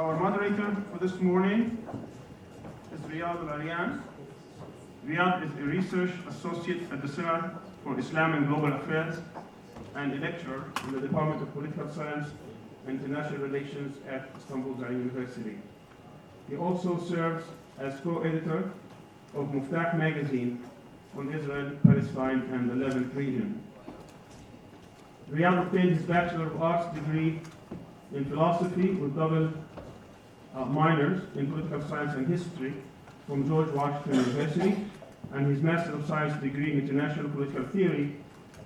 Our moderator for this morning is Riad Alarian. Riad is a research associate at the Center for Islam and Global Affairs and a lecturer in the Department of Political Science and International Relations at Istanbul University. He also serves as co-editor of Muftah magazine on Israel, Palestine, and the Levant region. Riad obtained his Bachelor of Arts degree in philosophy with double minors in political science and history from George Washington University, and his Master of Science degree in international political theory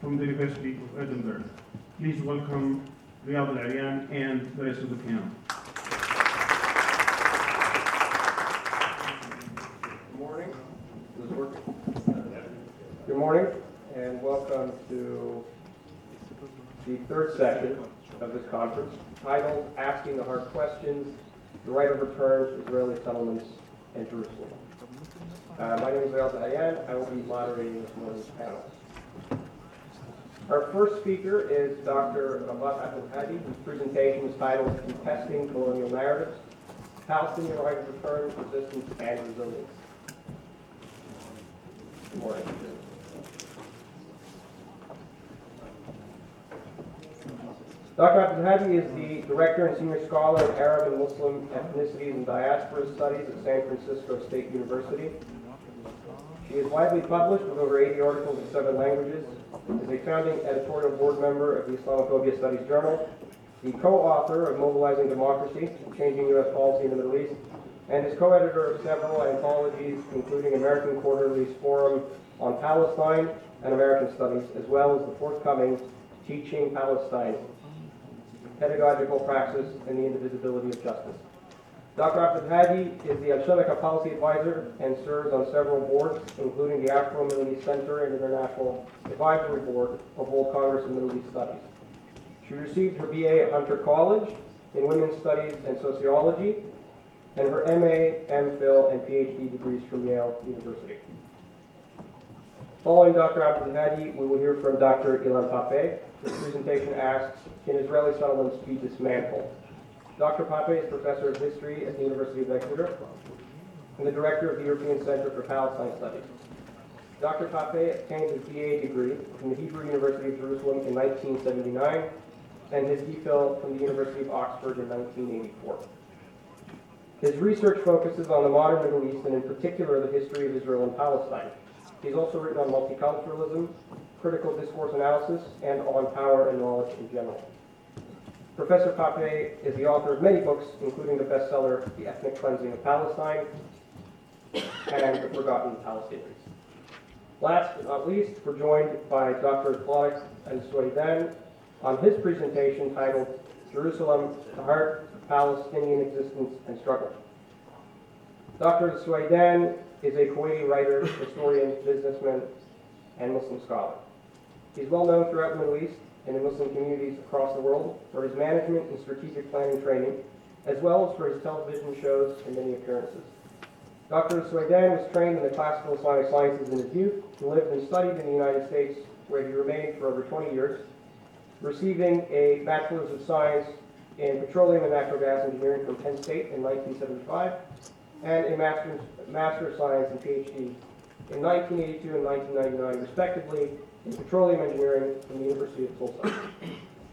from the University of Edinburgh. Please welcome Riad Alarian and the rest of the panel. Good morning. Is this working? Good morning, and welcome to the third session of this conference, titled Asking the Hard Questions, the Right of Return, Israeli Settlements, and Jerusalem. My name is Riad Alarian. I will be moderating this morning's panel. Our first speaker is Dr. Rabab Abdulhadi, whose presentation is titled Contesting Colonial Narratives, Palestinian Right of Return, Resistance, and Resilience. Good morning. Dr. Abdulhadi is the Director and Senior Scholar in Arab and Muslim Ethnicities and Diaspora Studies at San Francisco State University. She is widely published with over 80 articles in 7 languages, is a founding editorial board member of the Islamophobia Studies Journal, the co-author of Mobilizing Democracy, Changing U.S. Policy in the Middle East, and is co-editor of several anthologies, including American Quarterly's Forum on Palestine and American Studies, as well as the forthcoming Teaching Palestine, Pedagogical Praxis and the Indivisibility of Justice. Dr. Abdulhadi is the Al-Shabaka Policy Advisor and serves on several boards, including the Afro-Middle East Center and International Advisory Board of World Congress and Middle East Studies. She received her BA at Hunter College in Women's Studies and Sociology, and her MA, MPhil, and PhD degrees from Yale University. Following Dr. Abdulhadi, we will hear from Dr. Ilan Pappe. This presentation asks, can Israeli settlements be dismantled? Dr. Pappe is Professor of History at the University of Exeter and the Director of the European Center for Palestine Studies. Dr. Pappe obtained his BA degree from the Hebrew University of Jerusalem in 1979 and his DPhil from the University of Oxford in 1984. His research focuses on the modern Middle East and in particular the history of Israel and Palestine. He's also written on multiculturalism, critical discourse analysis, and on power and knowledge in general. Professor Pappe is the author of many books, including the bestseller The Ethnic Cleansing of Palestine and The Forgotten Palestinians. Last but not least, we're joined by Dr. Tareq al-Suqaidan on his presentation titled Jerusalem, the Heart of Palestinian Existence and Struggle. Dr. al-Suqaidan is a Kuwaiti writer, historian, businessman, and Muslim scholar. He's well known throughout the Middle East and in Muslim communities across the world for his management and strategic planning training, as well as for his television shows and many appearances. Dr. al-Suqaidan was trained in the classical Islamic sciences in his youth. He lived and studied in the United States, where he remained for over 20 years, receiving a Bachelor's of Science in Petroleum and Natural Gas Engineering from Penn State in 1975, and a Master of Science and PhD in 1982 and 1999, respectively, in Petroleum Engineering from the University of Tulsa.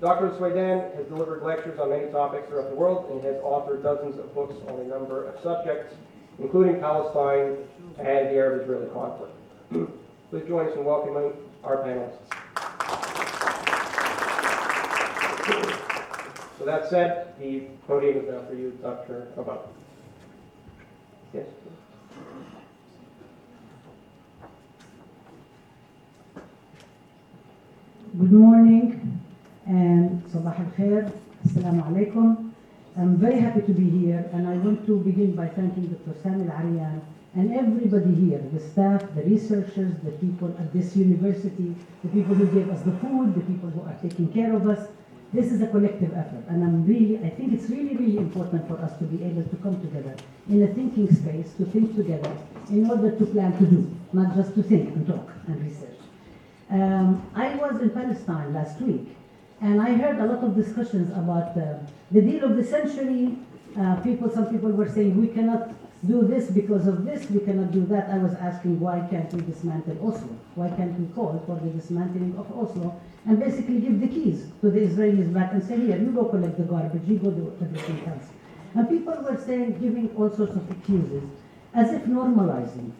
Dr. al-Suqaidan has delivered lectures on many topics throughout the world and has authored dozens of books on a number of subjects, including Palestine and the Arab-Israeli conflict. Please join us in welcoming our panelists. So that said, the podium is now for you, Dr. Rabab. Yes. Good morning and Sabah al-Khair. Salam Alaikum. I'm very happy to be here, and I want to begin by thanking Dr. Salam Alarian and everybody here, the staff, the researchers, the people at this university, the people who gave us the food, the people who are taking care of us. This is a collective effort, and I think it's really important for us to be able to come together in a thinking space, to think together in order to plan to do, not just to think and talk and research. I was in Palestine last week, and I heard a lot of discussions about the deal of the century Some people were saying we cannot do this because of this, we cannot do that. I was asking why can't we dismantle Oslo? Why can't we call for the dismantling of Oslo and basically give the keys to the Israelis back and say, here, you go collect the garbage, you go do everything else. And people were saying, giving all sorts of excuses, as if normalizing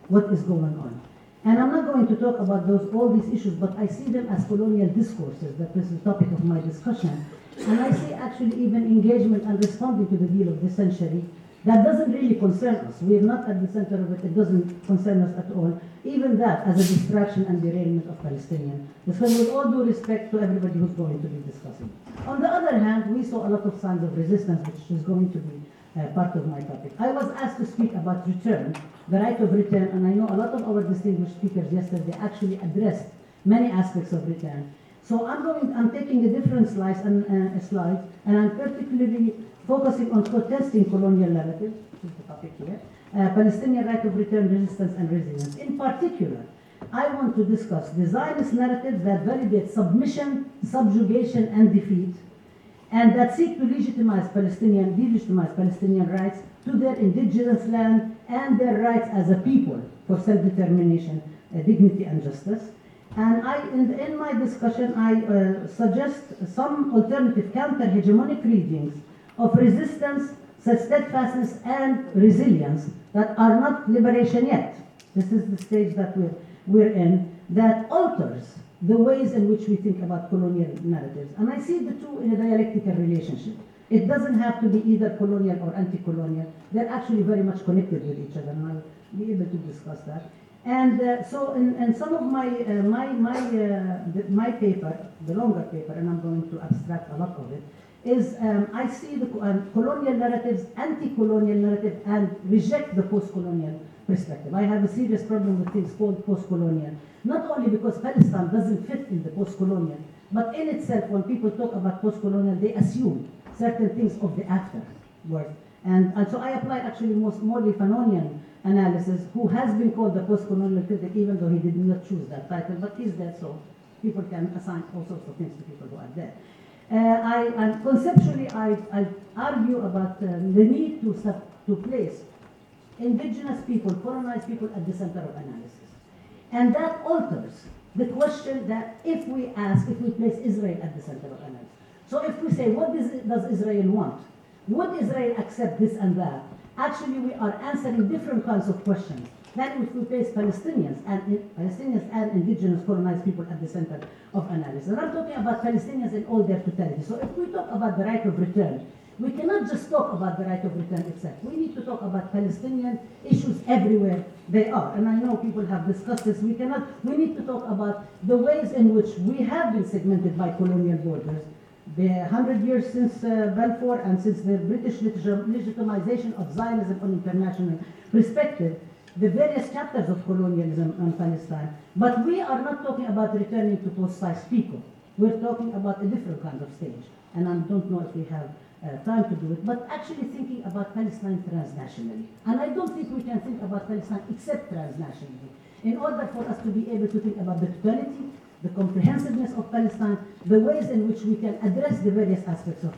what is going on. And I'm not going to talk about all these issues, but I see them as colonial discourses. That is the topic of my discussion. And I see actually even engagement and responding to the deal of this century. That doesn't really concern us. We are not at the center of it. It doesn't concern us at all. Even that as a distraction and derailment of Palestinians. So with all due respect to everybody who's going to be discussing. On the other hand, we saw a lot of signs of resistance, which is going to be part of my topic. I was asked to speak about return, the right of return, and I know a lot of our distinguished speakers yesterday actually addressed many aspects of return. So I'm taking a different slide, and I'm particularly focusing on contesting colonial narrative, which is the topic here, Palestinian right of return, resistance, and resilience. In particular, I want to discuss the Zionist narratives that validate submission, subjugation, and defeat, and that seek to delegitimize Palestinian rights to their indigenous land and their rights as a people for self-determination, dignity, and justice. And in my discussion, I suggest some alternative counter-hegemonic readings of resistance, steadfastness, and resilience that are not liberation yet. This is the stage that we're in, that alters the ways in which we think about colonial narratives. And I see the two in a dialectical relationship. It doesn't have to be either colonial or anti-colonial. They're actually very much connected with each other, and I'll be able to discuss that. And so in some of my paper, the longer paper, and I'm going to abstract a lot of it, is I see the colonial narratives, anti-colonial narrative, and reject the post-colonial perspective. I have a serious problem with things called post-colonial, not only because Palestine doesn't fit in the post-colonial, but in itself, when people talk about post-colonial, they assume certain things of the afterward. And so I apply actually more Fanonian analysis, who has been called the post-colonial critic, even though he did not choose that title, but he's there, so people can assign all sorts of things to people who are there. Conceptually, I argue about the need to place indigenous people, colonized people at the center of analysis. And that alters the question that if we place Israel at the center of analysis. So if we say, what does Israel want? Would Israel accept this and that? Actually, we are answering different kinds of questions than if we place Palestinians and indigenous colonized people at the center of analysis. And I'm talking about Palestinians in all their totality. So if we talk about the right of return, we cannot just talk about the right of return itself. We need to talk about Palestinian issues everywhere they are. And I know people have discussed this. We need to talk about the ways in which we have been segmented by colonial borders. The 100 years since Balfour and since the British legitimization of Zionism on international perspective, the various chapters of colonialism on Palestine. But we are not talking about returning to post-size people. We're talking about a different kind of stage. And I don't know if we have time to do it, but actually thinking about Palestine transnationally. And I don't think we can think about Palestine except transnationally. In order for us to be able to think about the totality, the comprehensiveness of Palestine, the ways in which we can address the various aspects of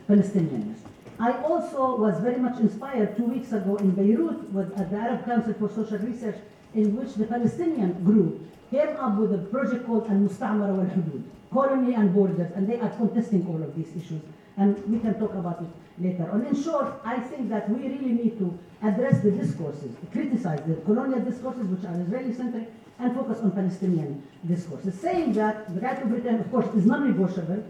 Palestinianness. I also was very much inspired 2 weeks ago in Beirut at the Arab Council for Social Research, in which the Palestinian group came up with a project called Al-Musta'mara wal-Hudud, colony and borders, and they are contesting all of these issues. And we can talk about it later on. In short, I think that we really need to address the discourses, criticize the colonial discourses, which are Israeli-centric, and focus on Palestinian discourses. Saying that the right of return, of course, is non-negotiable.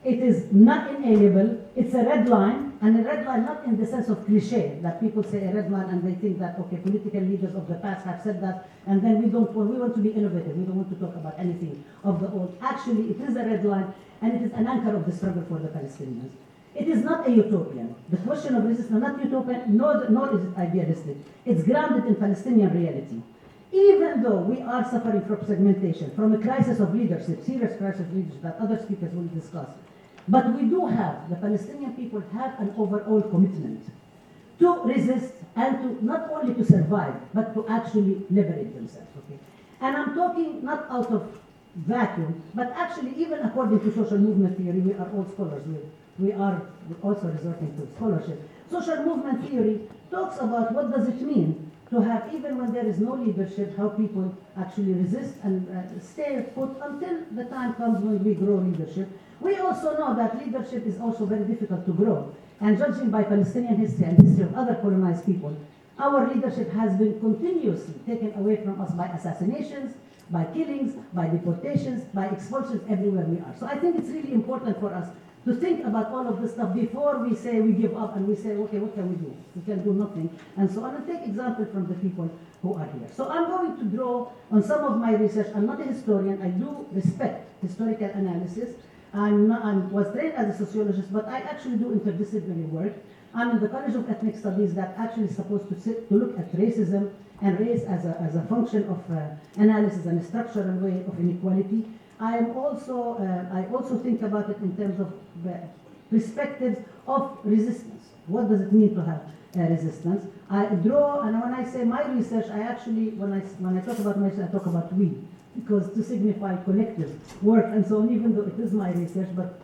It is not inalienable. It's a red line, and a red line not in the sense of cliché, that people say a red line and they think that, okay, political leaders of the past have said that, and then we want to be innovative. We don't want to talk about anything of the old. Actually, it is a red line, and it is an anchor of the struggle for the Palestinians. It is not a utopian. The question of resistance is not utopian, nor is it idealistic. It's grounded in Palestinian reality. Even though we are suffering from segmentation, from a crisis of leadership, serious crisis of leadership that other speakers will discuss, but we do have, the Palestinian people have an overall commitment to resist and to not only to survive, but to actually liberate themselves. Okay? And I'm talking not out of vacuum, but actually even according to social movement theory, we are all scholars, we are also resorting to scholarship. Social movement theory talks about what does it mean to have, even when there is no leadership, how people actually resist and stay put until the time comes when we grow leadership. We also know that leadership is also very difficult to grow. And judging by Palestinian history and history of other colonized people, our leadership has been continuously taken away from us by assassinations, by killings, by deportations, by expulsions everywhere we are. So I think it's really important for us to think about all of this stuff before we say we give up and we say, okay, what can we do? We can do nothing, and so on. And take example from the people who are here. So I'm going to draw on some of my research. I'm not a historian. I do respect historical analysis. I was trained as a sociologist, but I actually do interdisciplinary work. I'm in the College of Ethnic Studies that actually is supposed to look at racism and race as a function of analysis and a structural way of inequality. I also think about it in terms of perspectives of resistance. What does it mean to have resistance? I draw, and when I say my research, I actually, when I talk about myself, I talk about we, because to signify collective work and so on, even though it is my research, but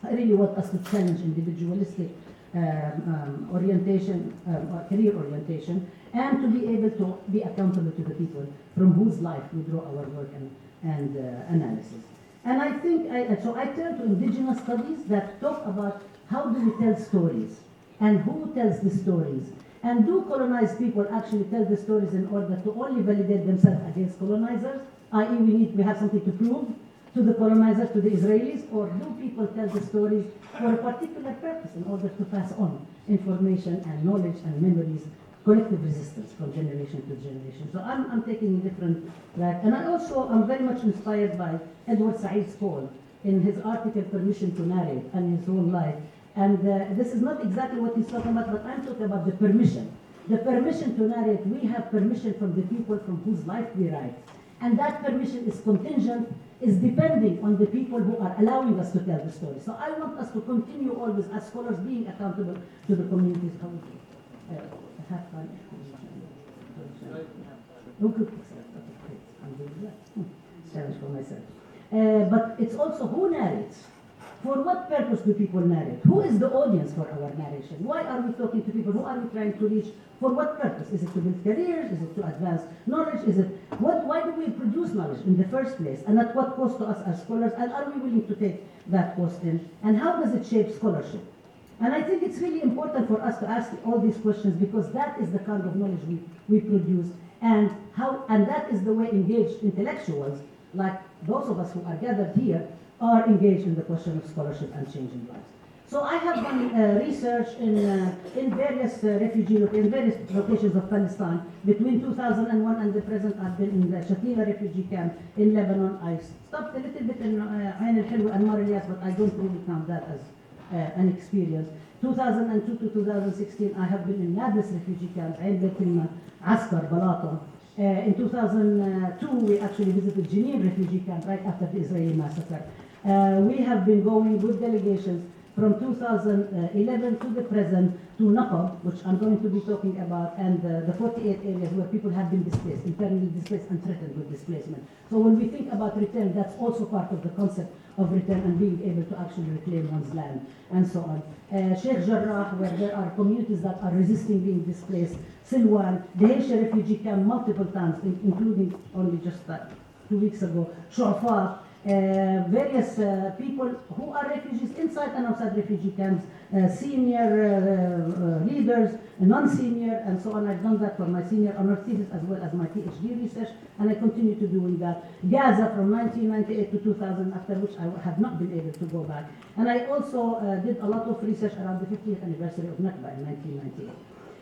I really want us to challenge individualistic orientation, or career orientation, and to be able to be accountable to the people from whose life we draw our work and analysis. And I think, so I turn to indigenous studies that talk about how do we tell stories and who tells the stories. And do colonized people actually tell the stories in order to only validate themselves against colonizers, i.e. we have something to prove to the colonizers, to the Israelis, or do people tell the stories for a particular purpose in order to pass on information and knowledge and memories, collective resistance from generation to generation. So I'm taking a different track. And I'm very much inspired by Edward Said's call in his article, Permission to Narrate, and his whole life. And this is not exactly what he's talking about, but I'm talking about the permission. The permission to narrate, we have permission from the people from whose life we write. And that permission is contingent, is depending on the people who are allowing us to tell the story. So I want us to continue always as scholars being accountable to the communities. How we do. Have fun. Challenge for myself. But it's also who narrates. For what purpose do people narrate? Who is the audience for our narration? Why are we talking to people? Who are we trying to reach? For what purpose? Is it to build careers? Is it to advance knowledge? Why do we produce knowledge in the first place? And at what cost to us as scholars? And are we willing to take that cost in? And how does it shape scholarship? And I think it's really important for us to ask all these questions, because that is the kind of knowledge we produce, and that is the way engaged intellectuals, like those of us who are gathered here, are engaged in the question of scholarship and changing lives. So I have done research in various various locations of Palestine. Between 2001 and the present, I've been in the Shatila refugee camp in Lebanon. I stopped a little bit in Ain al-Hilwa and Mar Elias, but I don't really count that as an experience. 2002 to 2016, I have been in Nablus refugee camp, Ain Betilma, Askar, Balata. In 2002, we actually visited Jenin refugee camp right after the Israeli massacre. We have been going with delegations from 2011 to the present to Naqab, which I'm going to be talking about, and the 48 areas where people have been displaced, internally displaced and threatened with displacement. So when we think about return, that's also part of the concept of return and being able to actually reclaim one's land and so on. Sheikh Jarrah, where there are communities that are resisting being displaced. Silwan, the Haitian refugee camp multiple times, including only just 2 weeks ago. Shu'afa, various people who are refugees inside and outside refugee camps, senior leaders, non-senior, and so on. I've done that for my senior honor thesis as well as my PhD research, and I continue to doing that. Gaza from 1998 to 2000, after which I have not been able to go back. And I also did a lot of research around the 50th anniversary of Nakba in 1998.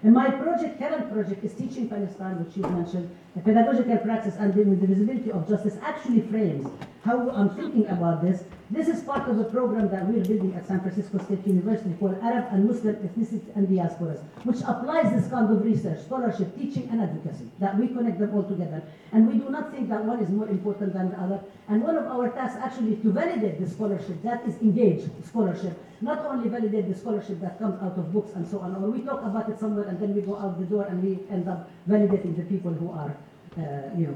And my current project is Teaching Palestine, which you mentioned, a pedagogical practice and the visibility of justice, actually frames how I'm thinking about this. This is part of the program that we're building at San Francisco State University called Arab and Muslim Ethnicity and Diasporas, which applies this kind of research, scholarship, teaching, and advocacy, that we connect them all together. And we do not think that one is more important than the other. And one of our tasks actually is to validate the scholarship that is engaged scholarship, not only validate the scholarship that comes out of books and so on, or we talk about it somewhere and then we go out the door and we end up validating the people who are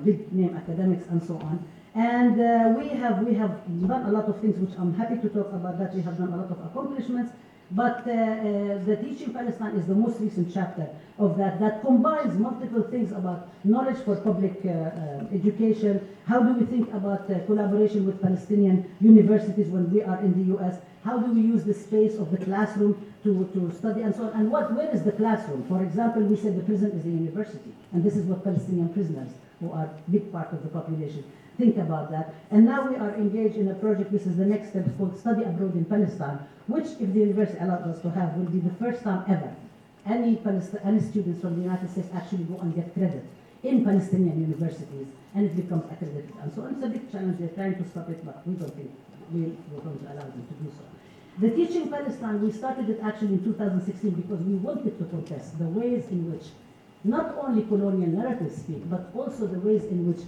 big name academics and so on. And we have done a lot of things, which I'm happy to talk about that. We have done a lot of accomplishments. But the Teaching Palestine is the most recent chapter of that combines multiple things about knowledge for public education. How do we think about collaboration with Palestinian universities when we are in the US? How do we use the space of the classroom to study and so on? And where is the classroom? For example, we said the prison is a university, and this is what Palestinian prisoners, who are a big part of the population, think about that. And now we are engaged in a project, this is the next step, called Study Abroad in Palestine, which, if the university allows us to have, will be the first time ever any students from the United States actually go and get credit in Palestinian universities, and it becomes accredited. And so it's a big challenge. They're trying to stop it, but we don't think we're going to allow them to do so. The Teaching Palestine, we started it actually in 2016 because we wanted to contest the ways in which not only colonial narratives speak, but also the ways in which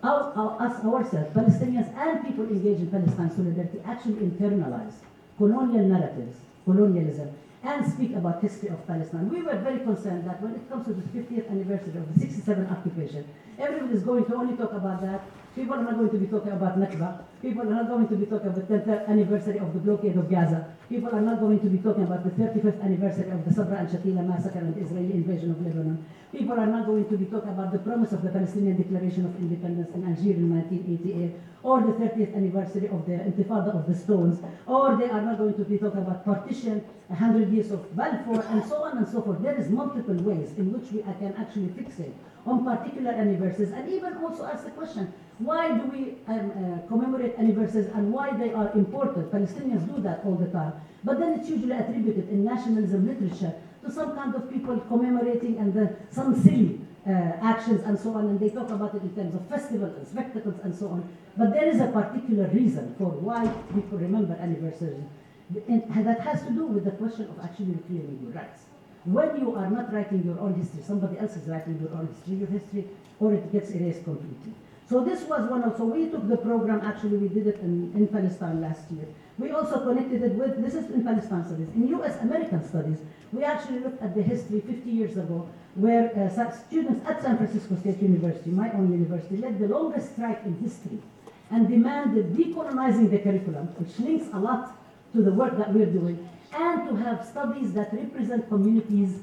us ourselves, Palestinians and people engaged in Palestine solidarity, actually internalize colonial narratives, colonialism, and speak about history of Palestine. We were very concerned that when it comes to the 50th anniversary of the 67 occupation, everybody is going to only talk about that. People are not going to be talking about Nakba. People are not going to be talking about the 10th anniversary of the blockade of Gaza. People are not going to be talking about the 35th anniversary of the Sabra and Shatila massacre and the Israeli invasion of Lebanon. People are not going to be talking about the promise of the Palestinian Declaration of Independence in Algeria in 1988, or the 30th anniversary of the Intifada of the Stones, or they are not going to be talking about partition, 100 years of Balfour, and so on and so forth. There is multiple ways in which we can actually fixate on particular anniversaries, and even also ask the question, why do we commemorate anniversaries and why they are important? Palestinians do that all the time, but then it's usually attributed in nationalism literature to some kind of people commemorating and then some silly actions and so on, and they talk about it in terms of festivals and spectacles and so on. But there is a particular reason for why people remember anniversaries, and that has to do with the question of actually reclaiming your rights. When you are not writing your own history, somebody else is writing your own history, or it gets erased completely. So this was one of, so we took the program, actually we did it in Palestine last year. We also connected it with, this is in Palestine studies. In US American studies, we actually looked at the history 50 years ago, where students at San Francisco State University, my own university, led the longest strike in history and demanded decolonizing the curriculum, which links a lot to the work that we're doing, and to have studies that represent communities'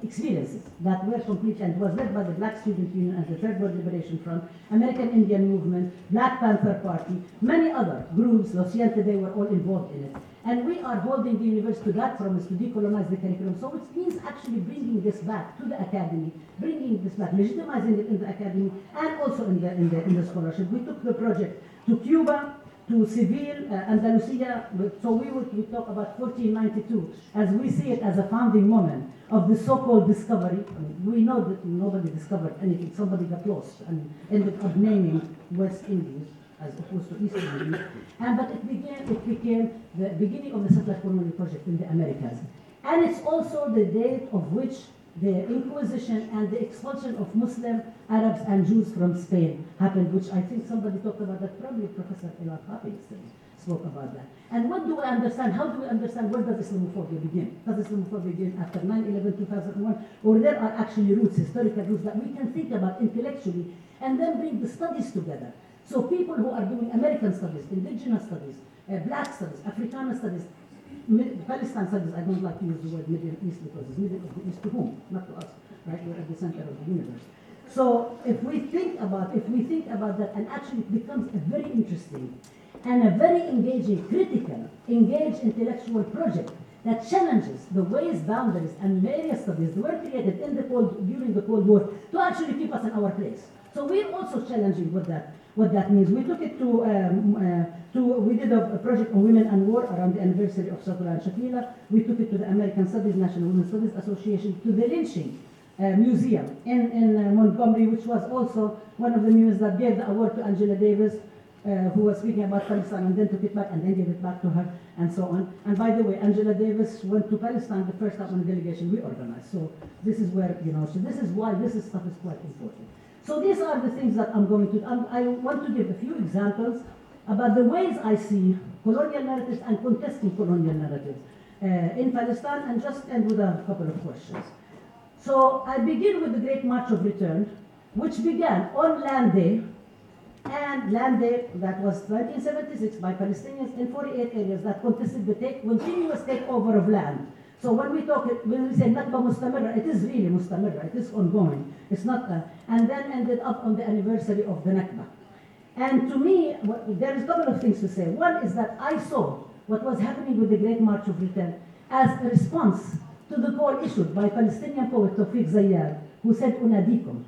experiences that were complete, and was led by the Black Student Union and the Third World Liberation Front, American Indian Movement, Black Panther Party, many other groups, Lo Siente, they were all involved in it. And we are holding the university to that promise to decolonize the curriculum. So it means actually bringing this back to the academy, bringing this back, legitimizing it in the academy, and also in the scholarship. We took the project to Cuba, to Seville, Andalusia. So we talk about 1492 as we see it as a founding moment of the so-called discovery. I mean, we know that nobody discovered anything. Somebody got lost and ended up naming West Indies as opposed to East Indies. But it became the beginning of the settler colonial project in the Americas. And it's also the date of which the Inquisition and the expulsion of Muslim Arabs and Jews from Spain happened, which I think somebody talked about that, probably Professor Ilan Pappe spoke about that. And what do we understand? How do we understand where does Islamophobia begin? Does Islamophobia begin after 9/11, 2001? Or there are actually roots, historical roots that we can think about intellectually and then bring the studies together. So people who are doing American studies, indigenous studies, Black studies, Africana studies, Palestine studies, I don't like to use the word Middle East because it's Middle of the East to whom? Not to us, right? We're at the center of the universe. So if we think about that, and actually it becomes a very interesting and a very engaging, critical, engaged intellectual project that challenges the ways, boundaries, and area studies were created during the Cold War to actually keep us in our place. So we're also challenging what that means. We took it we did a project on women and war around the anniversary of Sabra and Shatila. We took it to the American Studies, National Women's Studies Association, to the lynching museum in Montgomery, which was also one of the museums that gave the award to Angela Davis, who was speaking about Palestine and then took it back and then gave it back to her and so on. And by the way, Angela Davis went to Palestine the first time on a delegation we organized. So this is where, so this is why this stuff is quite important. So these are the things that I'm going to, I want to give a few examples about the ways I see colonial narratives and contesting colonial narratives in Palestine, and just end with a couple of questions. So I begin with the Great March of Return, which began on Land Day, and Land Day that was 1976 by Palestinians in 48 areas that contested the continuous takeover of land. So when we say Nakba Mustamirra, it is really Mustamirra, it is ongoing. It's not, and then ended up on the anniversary of the Nakba. And to me, there is a couple of things to say. One is that I saw what was happening with the Great March of Return as a response to the call issued by Palestinian poet Tawfiq Zayyad, who said, Unadikum.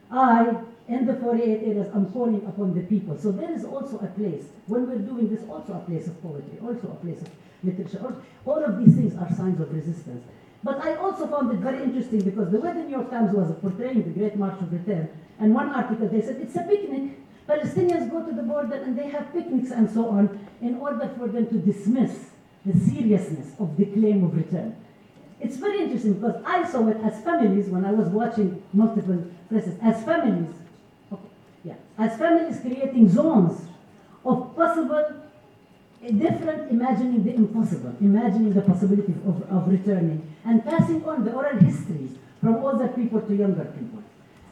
I, in the 48 areas, I'm calling upon the people. So there is also a place, when we're doing this, also a place of poetry, also a place of literature. All of these things are signs of resistance. But I also found it very interesting because the way the New York Times was portraying the Great March of Return, and one article they said, it's a picnic. Palestinians go to the border and they have picnics and so on in order for them to dismiss the seriousness of the claim of return. It's very interesting because I saw it as families when I was watching multiple presses, as families creating zones of possible, different, imagining the impossible, imagining the possibility of returning, and passing on the oral histories from older people to younger people.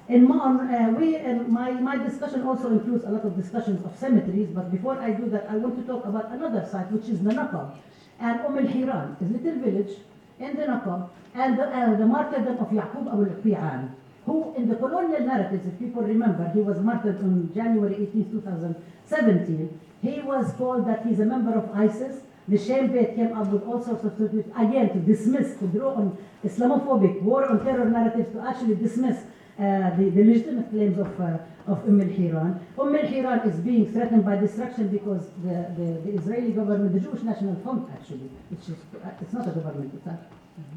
My discussion also includes a lot of discussions of cemeteries, but before I do that, I want to talk about another site, which is the Naqab, and Al-Hiran, a little village in the Naqab, and the martyrdom of Yaqub al-Qi'an, who in the colonial narratives, if people remember, he was martyred on January 18, 2017. He was told that he's a member of ISIS. The Shem Bayt came up with all sorts of things, again, to dismiss, to draw on Islamophobic, war on terror narratives, to actually dismiss the legitimate claims of Al-Hiran. Al-Hiran is being threatened by destruction because the Israeli government, the Jewish National Fund actually, which is, it's not a government, it's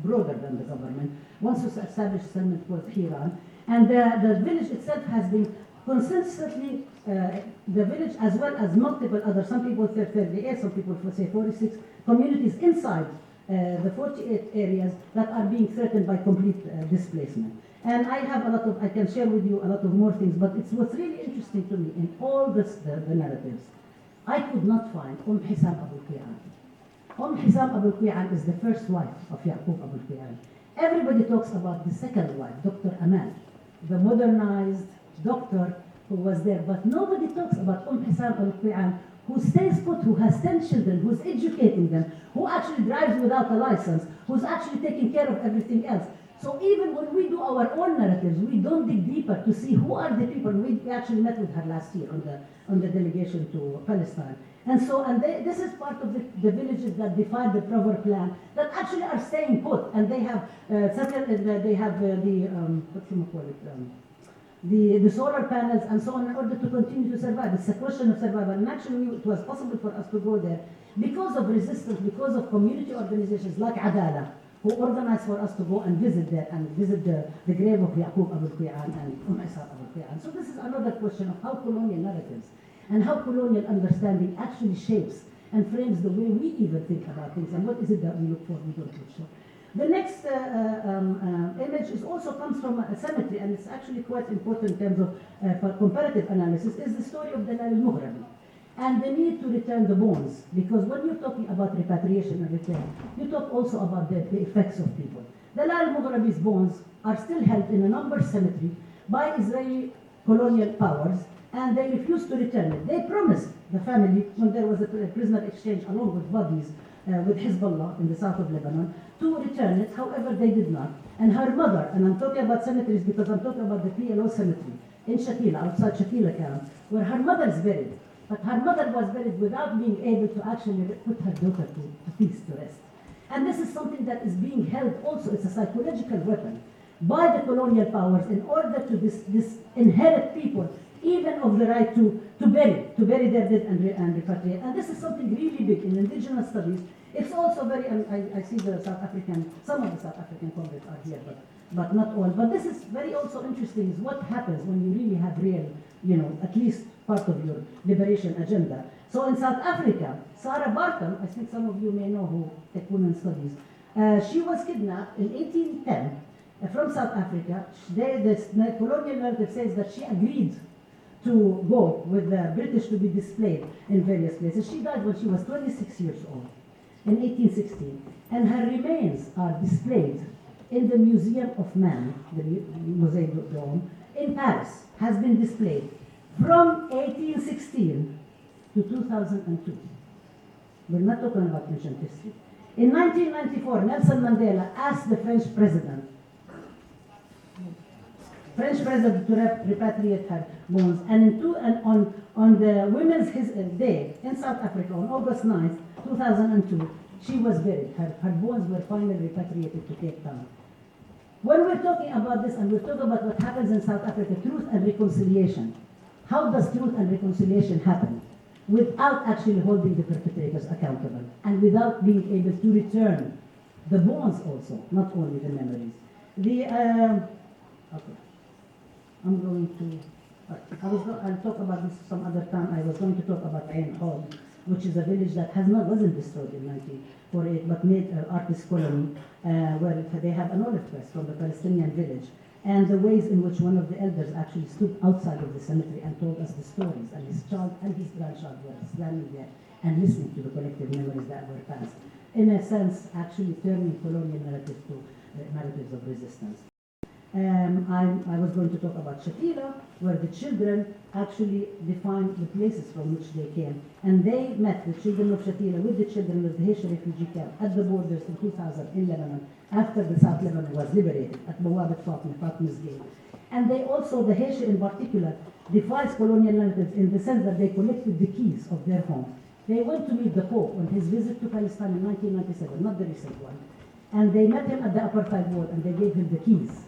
broader than the government, wants to establish a settlement called Hiran. And the village itself has been consistently, the village as well as multiple other, some people say 38, some people say 46 communities inside the 48 areas that are being threatened by complete displacement. And I have I can share with you a lot of more things, but it's what's really interesting to me in all this, the narratives. I could not find Hisam Abu Qi'an. Hisam Abu Qi'an is the first wife of Yaqub Abu Qi'an. Everybody talks about the second wife, Dr. Amal, the modernized doctor who was there, but nobody talks about Hisam Abu Qi'an, who stays put, who has 10 children, who's educating them, who actually drives without a license, who's actually taking care of everything else. So even when we do our own narratives, we don't dig deeper to see who are the people. We actually met with her last year on the delegation to Palestine. And so, this is part of the villages that defied the proper plan, that actually are staying put, and they have the solar panels and so on in order to continue to survive. It's a question of survival, and actually it was possible for us to go there because of resistance, because of community organizations like Adala, who organized for us to go and visit there and visit the grave of Yaqub Abu Qi'an and Isa Abu Qi'an. So this is another question of how colonial narratives and how colonial understanding actually shapes and frames the way we even think about things, and what is it that we look for, we don't look for. The next image also comes from a cemetery, and it's actually quite important in terms of for comparative analysis, is the story of Dalal al-Mughrabi and the need to return the bones, because when you're talking about repatriation and return, you talk also about the effects of people. Dalal al-Mughrabi's bones are still held in a numbered cemetery by Israeli colonial powers, and they refused to return it. They promised the family, when there was a prisoner exchange along with bodies with Hezbollah in the south of Lebanon, to return it. However, they did not. And her mother, and I'm talking about cemeteries because I'm talking about the PLO cemetery in Shatila, outside Shatila camp, where her mother is buried. But her mother was buried without being able to actually put her daughter to peace, to rest. And this is something that is being held also, it's a psychological weapon, by the colonial powers in order to disinherit people even of the right to bury their dead and repatriate. And this is something really big in indigenous studies. It's also very, and I see the South African, some of the South African comrades are here, but not all. But this is very also interesting, is what happens when you really have real, at least part of your liberation agenda. So in South Africa, Sarah Barton, I think some of you may know who take women studies, she was kidnapped in 1810 from South Africa. The colonial narrative says that she agreed to go with the British to be displayed in various places. She died when she was 26 years old in 1816, and her remains are displayed in the Museum of Man, the Musée d'Homme, in Paris has been displayed from 1816 to 2002. We're not talking about ancient history. In 1994, Nelson Mandela asked the French president to repatriate her bones, and on the Women's Day in South Africa on August 9th, 2002, she was buried. Her bones were finally repatriated to Cape Town. When we're talking about this and we're talking about what happens in South Africa, truth and reconciliation, how does truth and reconciliation happen? Without actually holding the perpetrators accountable and without being able to return the bones also, not only the memories. Okay. I'm going to, I'll talk about this some other time. I was going to talk about Ain Hall, which is a village that wasn't destroyed in 1948, but made an artist colony where they have an olive press from the Palestinian village, and the ways in which one of the elders actually stood outside of the cemetery and told us the stories, and his child and his grandchild were standing there and listening to the collective memories that were passed. In a sense, actually turning colonial narratives to narratives of resistance. I was going to talk about Shatila, where the children actually defined the places from which they came. And they met, the children of Shatila, with the children of the Haitian refugee camp at the borders in 2000 in Lebanon, after the South Lebanon was liberated, at Bawabat Fatma's Gate. And they also, the Haitian in particular, defies colonial narratives in the sense that they collected the keys of their home. They went to meet the Pope on his visit to Palestine in 1997, not the recent one. And they met him at the apartheid wall and they gave him the keys.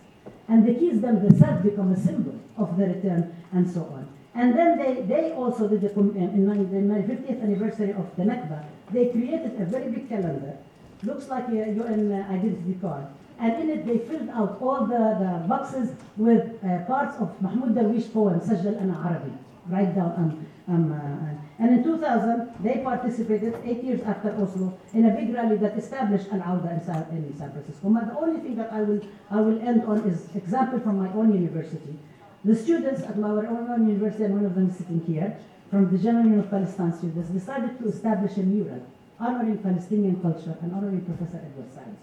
And the keys then themselves become a symbol of the return and so on. And then they also did, in the 50th anniversary of the Nakba, they created a very big calendar, looks like a UN identity card. And in it they filled out all the boxes with parts of Mahmoud Darwish poem, Sajjal Ana Arabi, write down. And in 2000, they participated, 8 years after Oslo, in a big rally that established Al-Auda in San Francisco. But the only thing that I will end on is example from my own university. The students at our own university, and one of them is sitting here, from the General Union of Palestine students, decided to establish a mural honoring Palestinian culture and honoring Professor Edward Said.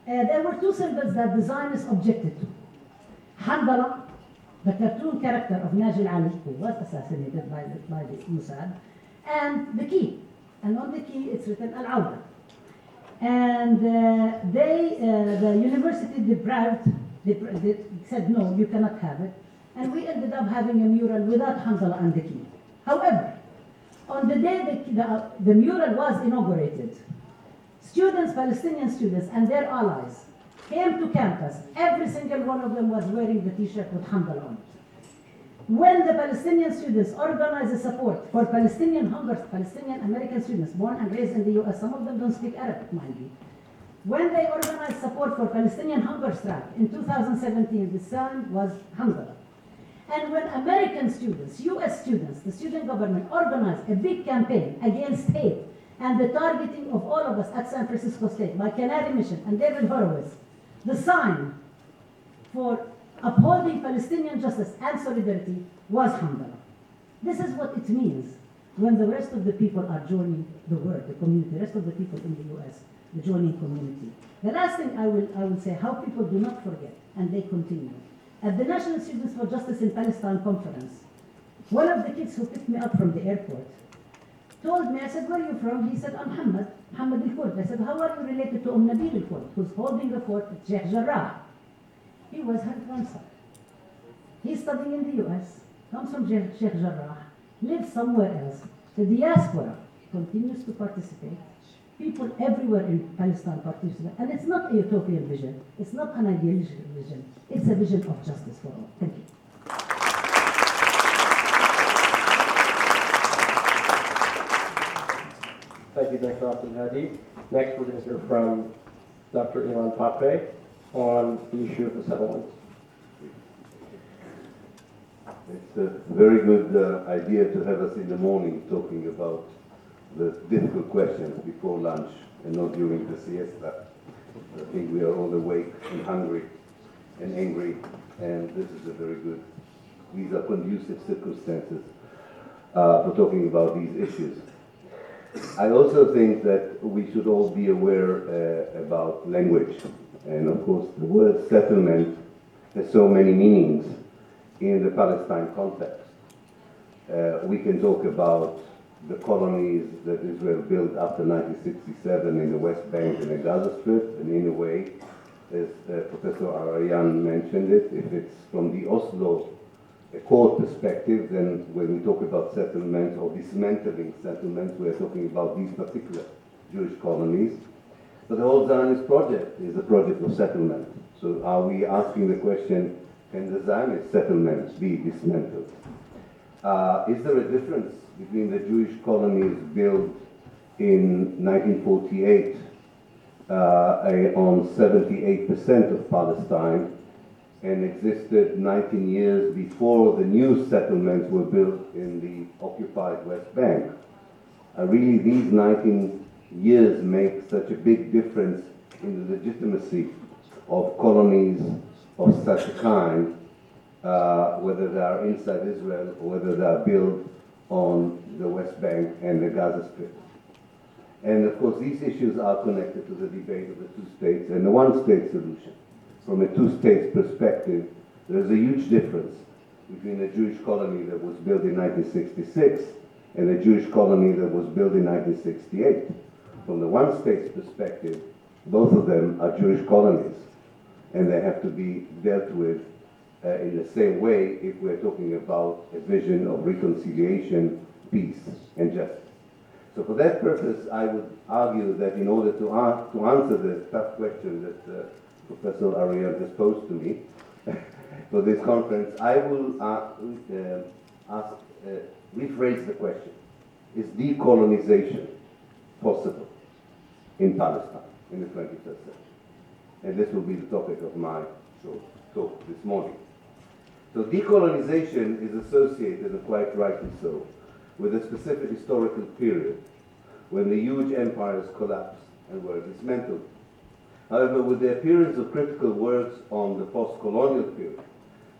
There were two symbols that the Zionists objected to. Handala, the cartoon character of Najil Ali, who was assassinated by the Mossad, and the key. And on the key, it's written Al-Auda. And the university they said, no, you cannot have it. And we ended up having a mural without Handala and the key. However, on the day the mural was inaugurated, students, Palestinian students, and their allies came to campus. Every single one of them was wearing the t-shirt with Handala on it. When the Palestinian students organized a support for Palestinian American students born and raised in the US, some of them don't speak Arabic, mind you. When they organized support for Palestinian hunger strike in 2017, the sign was Handala. And when American students, US students, the student government organized a big campaign against hate and the targeting of all of us at San Francisco State by Canary Mission and David Horowitz, the sign for upholding Palestinian justice and solidarity was Handala. This is what it means when the rest of the people are joining the world, the community, the rest of the people in the US, the joining community. The last thing I will say, how people do not forget, and they continue. At the National Students for Justice in Palestine conference, one of the kids who picked me up from the airport told me, I said, where are you from? He said, I'm Muhammad al-Kurd. I said, how are you related to Nabil al-Kurd, who's holding the fort at Sheikh Jarrah? He was her grandson. He's studying in the US, comes from Sheikh Jarrah, lives somewhere else. The diaspora continues to participate. People everywhere in Palestine participate. And it's not a utopian vision. It's not an idealistic vision. It's a vision of justice for all. Thank you. Thank you, Dr. Abdulhadi. Next, we're going to hear from Dr. Ilan Pappe on the issue of the settlements. It's a very good idea to have us in the morning talking about the difficult questions before lunch and not during the siesta. I think we are all awake and hungry and angry, and this is a very good, these are conducive circumstances for talking about these issues. I also think that we should all be aware about language. And of course, the word settlement has so many meanings in the Palestine context. We can talk about the colonies that Israel built after 1967 in the West Bank and the Gaza Strip, and in a way, as Professor Alarian mentioned it, if it's from the Oslo Accord perspective, then when we talk about settlements or dismantling settlements, we are talking about these particular Jewish colonies. But the whole Zionist project is a project of settlement. So are we asking the question, can the Zionist settlements be dismantled? Is there a difference between the Jewish colonies built in 1948 on 78% of Palestine and existed 19 years before the new settlements were built in the occupied West Bank? Really, these 19 years make such a big difference in the legitimacy of colonies of such a kind, whether they are inside Israel or whether they are built on the West Bank and the Gaza Strip. And of course, these issues are connected to the debate of the two states and the one-state solution. From a two-state perspective, there is a huge difference between a Jewish colony that was built in 1966 and a Jewish colony that was built in 1968. From the one-state perspective, both of them are Jewish colonies, and they have to be dealt with in the same way if we're talking about a vision of reconciliation, peace, and justice. So for that purpose, I would argue that in order to answer the tough question that Professor Ariel has posed to me for this conference, I will rephrase the question. Is decolonization possible in Palestine in the 21st century? And this will be the topic of my short talk this morning. So decolonization is associated, and quite rightly so, with a specific historical period when the huge empires collapsed and were dismantled. However, with the appearance of critical works on the post-colonial period,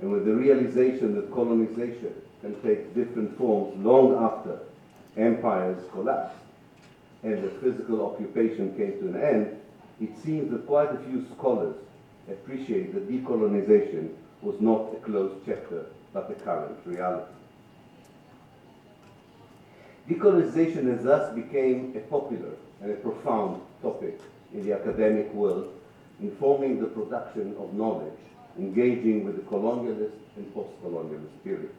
and with the realization that colonization can take different forms long after empires collapsed and the physical occupation came to an end, it seems that quite a few scholars appreciate that decolonization was not a closed chapter, but a current reality. Decolonization has thus become a popular and a profound topic in the academic world, informing the production of knowledge, engaging with the colonialist and post-colonialist periods.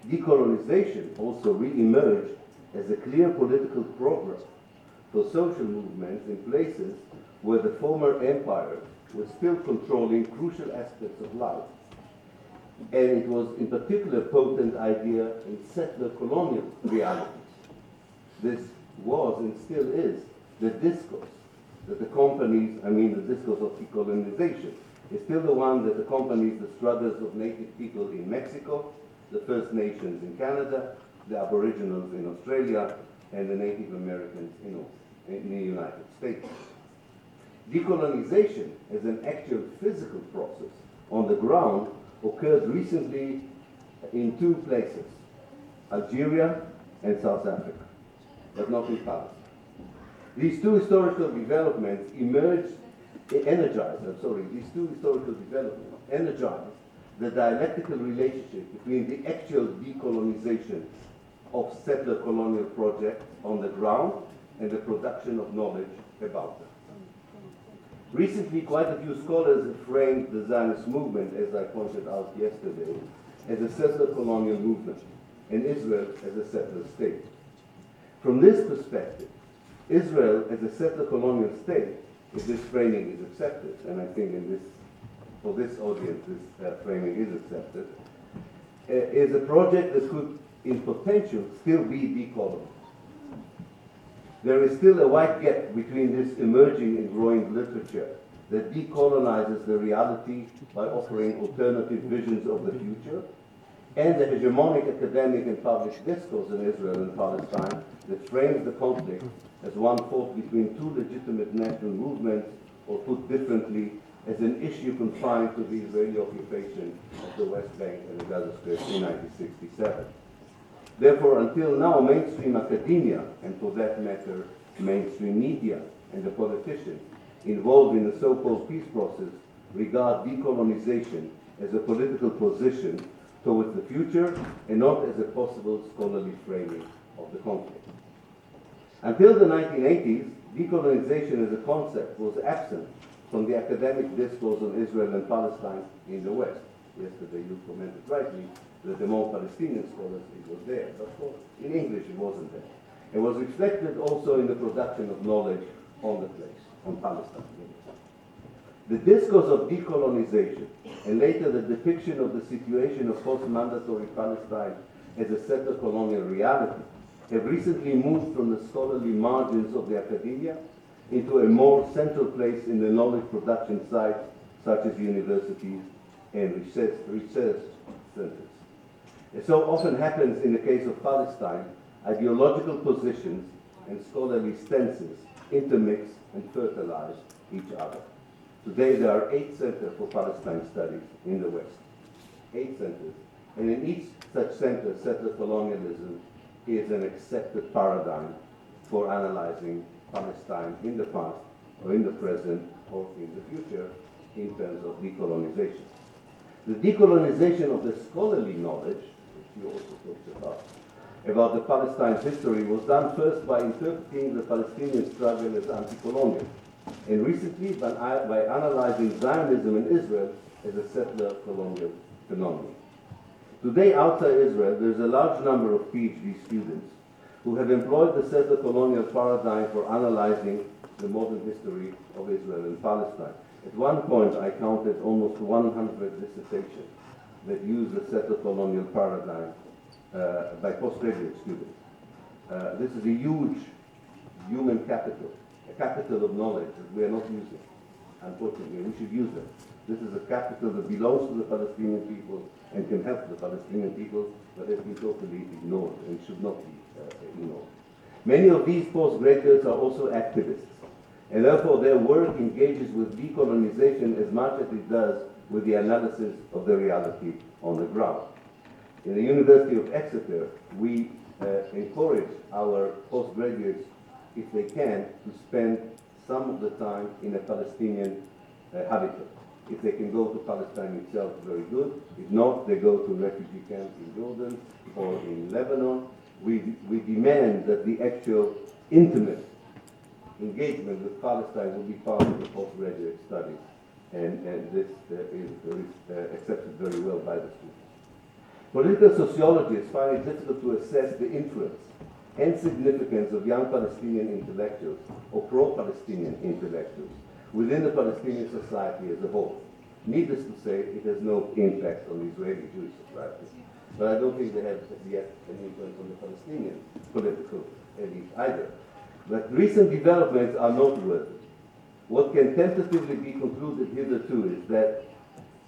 Decolonization also re-emerged as a clear political program for social movements in places where the former empire was still controlling crucial aspects of life. And it was in particular a potent idea in settler colonial realities. This was and still is the discourse that accompanies, the discourse of decolonization is still the one that accompanies the struggles of native people in Mexico, the First Nations in Canada, the Aboriginals in Australia, and the Native Americans in the United States. Decolonization as an actual physical process on the ground occurred recently in two places, Algeria and South Africa, but not in Palestine. These two historical developments energized the dialectical relationship between the actual decolonization of settler colonial projects on the ground and the production of knowledge about them. Recently, quite a few scholars have framed the Zionist movement, as I pointed out yesterday, as a settler colonial movement, and Israel as a settler state. From this perspective, Israel as a settler colonial state, if this framing is accepted, and I think for this audience this framing is accepted, is a project that could, in potential, still be decolonized. There is still a wide gap between this emerging and growing literature that decolonizes the reality by offering alternative visions of the future, and the hegemonic academic and public discourse in Israel and Palestine that frames the conflict as one fought between two legitimate national movements, or put differently, as an issue confined to the Israeli occupation of the West Bank and the Gaza Strip in 1967. Therefore, until now, mainstream academia, and for that matter, mainstream media and the politicians involved in the so-called peace process regard decolonization as a political position towards the future and not as a possible scholarly framing of the conflict. Until the 1980s, decolonization as a concept was absent from the academic discourse on Israel and Palestine in the West. Yesterday you commented rightly that among Palestinian scholars it was there, but in English it wasn't there. It was reflected also in the production of knowledge on the place, on Palestine. The discourse of decolonization and later the depiction of the situation of post-mandatory Palestine as a settler colonial reality have recently moved from the scholarly margins of the academia into a more central place in the knowledge production sites such as universities and research centers. As so often happens in the case of Palestine, ideological positions and scholarly stances intermix and fertilize each other. Today there are 8 centers for Palestine studies in the West. 8 centers. And in each such center, settler colonialism is an accepted paradigm for analyzing Palestine in the past or in the present or in the future in terms of decolonization. The decolonization of the scholarly knowledge, which you also talked about the Palestine history, was done first by interpreting the Palestinian struggle as anti-colonial, and recently by analyzing Zionism in Israel as a settler colonial phenomenon. Today, outside Israel, there is a large number of PhD students who have employed the settler colonial paradigm for analyzing the modern history of Israel and Palestine. At one point, I counted almost 100 dissertations that use the settler colonial paradigm by postgraduate students. This is a huge human capital, a capital of knowledge that we are not using. Unfortunately, we should use it. This is a capital that belongs to the Palestinian people and can help the Palestinian people, but has been totally ignored and should not be ignored. Many of these postgraduates are also activists, and therefore their work engages with decolonization as much as it does with the analysis of the reality on the ground. In the University of Exeter, we encourage our postgraduates, if they can, to spend some of the time in a Palestinian habitat. If they can go to Palestine itself, very good. If not, they go to refugee camps in Jordan or in Lebanon. We demand that the actual intimate engagement with Palestine will be part of the postgraduate studies, and this is accepted very well by the students. Political sociologists find it difficult to assess the influence and significance of young Palestinian intellectuals or pro-Palestinian intellectuals within the Palestinian society as a whole. Needless to say, it has no impact on the Israeli Jewish society. But I don't think they have yet an influence on the Palestinian political elite either. But recent developments are noteworthy. What can tentatively be concluded hitherto is that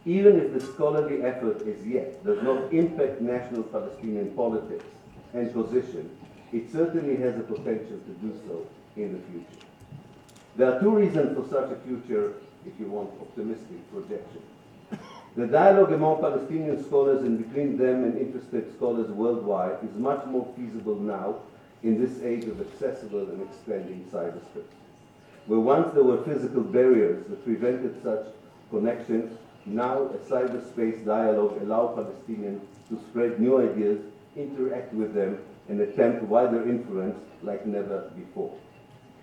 even if the scholarly effort as yet does not impact national Palestinian politics and position, it certainly has the potential to do so in the future. There are 2 reasons for such a future, if you want, optimistic projection. The dialogue among Palestinian scholars and between them and interested scholars worldwide is much more feasible now in this age of accessible and expanding cyberspace. Where once there were physical barriers that prevented such connections, now a cyberspace dialogue allows Palestinians to spread new ideas, interact with them, and attempt wider influence like never before.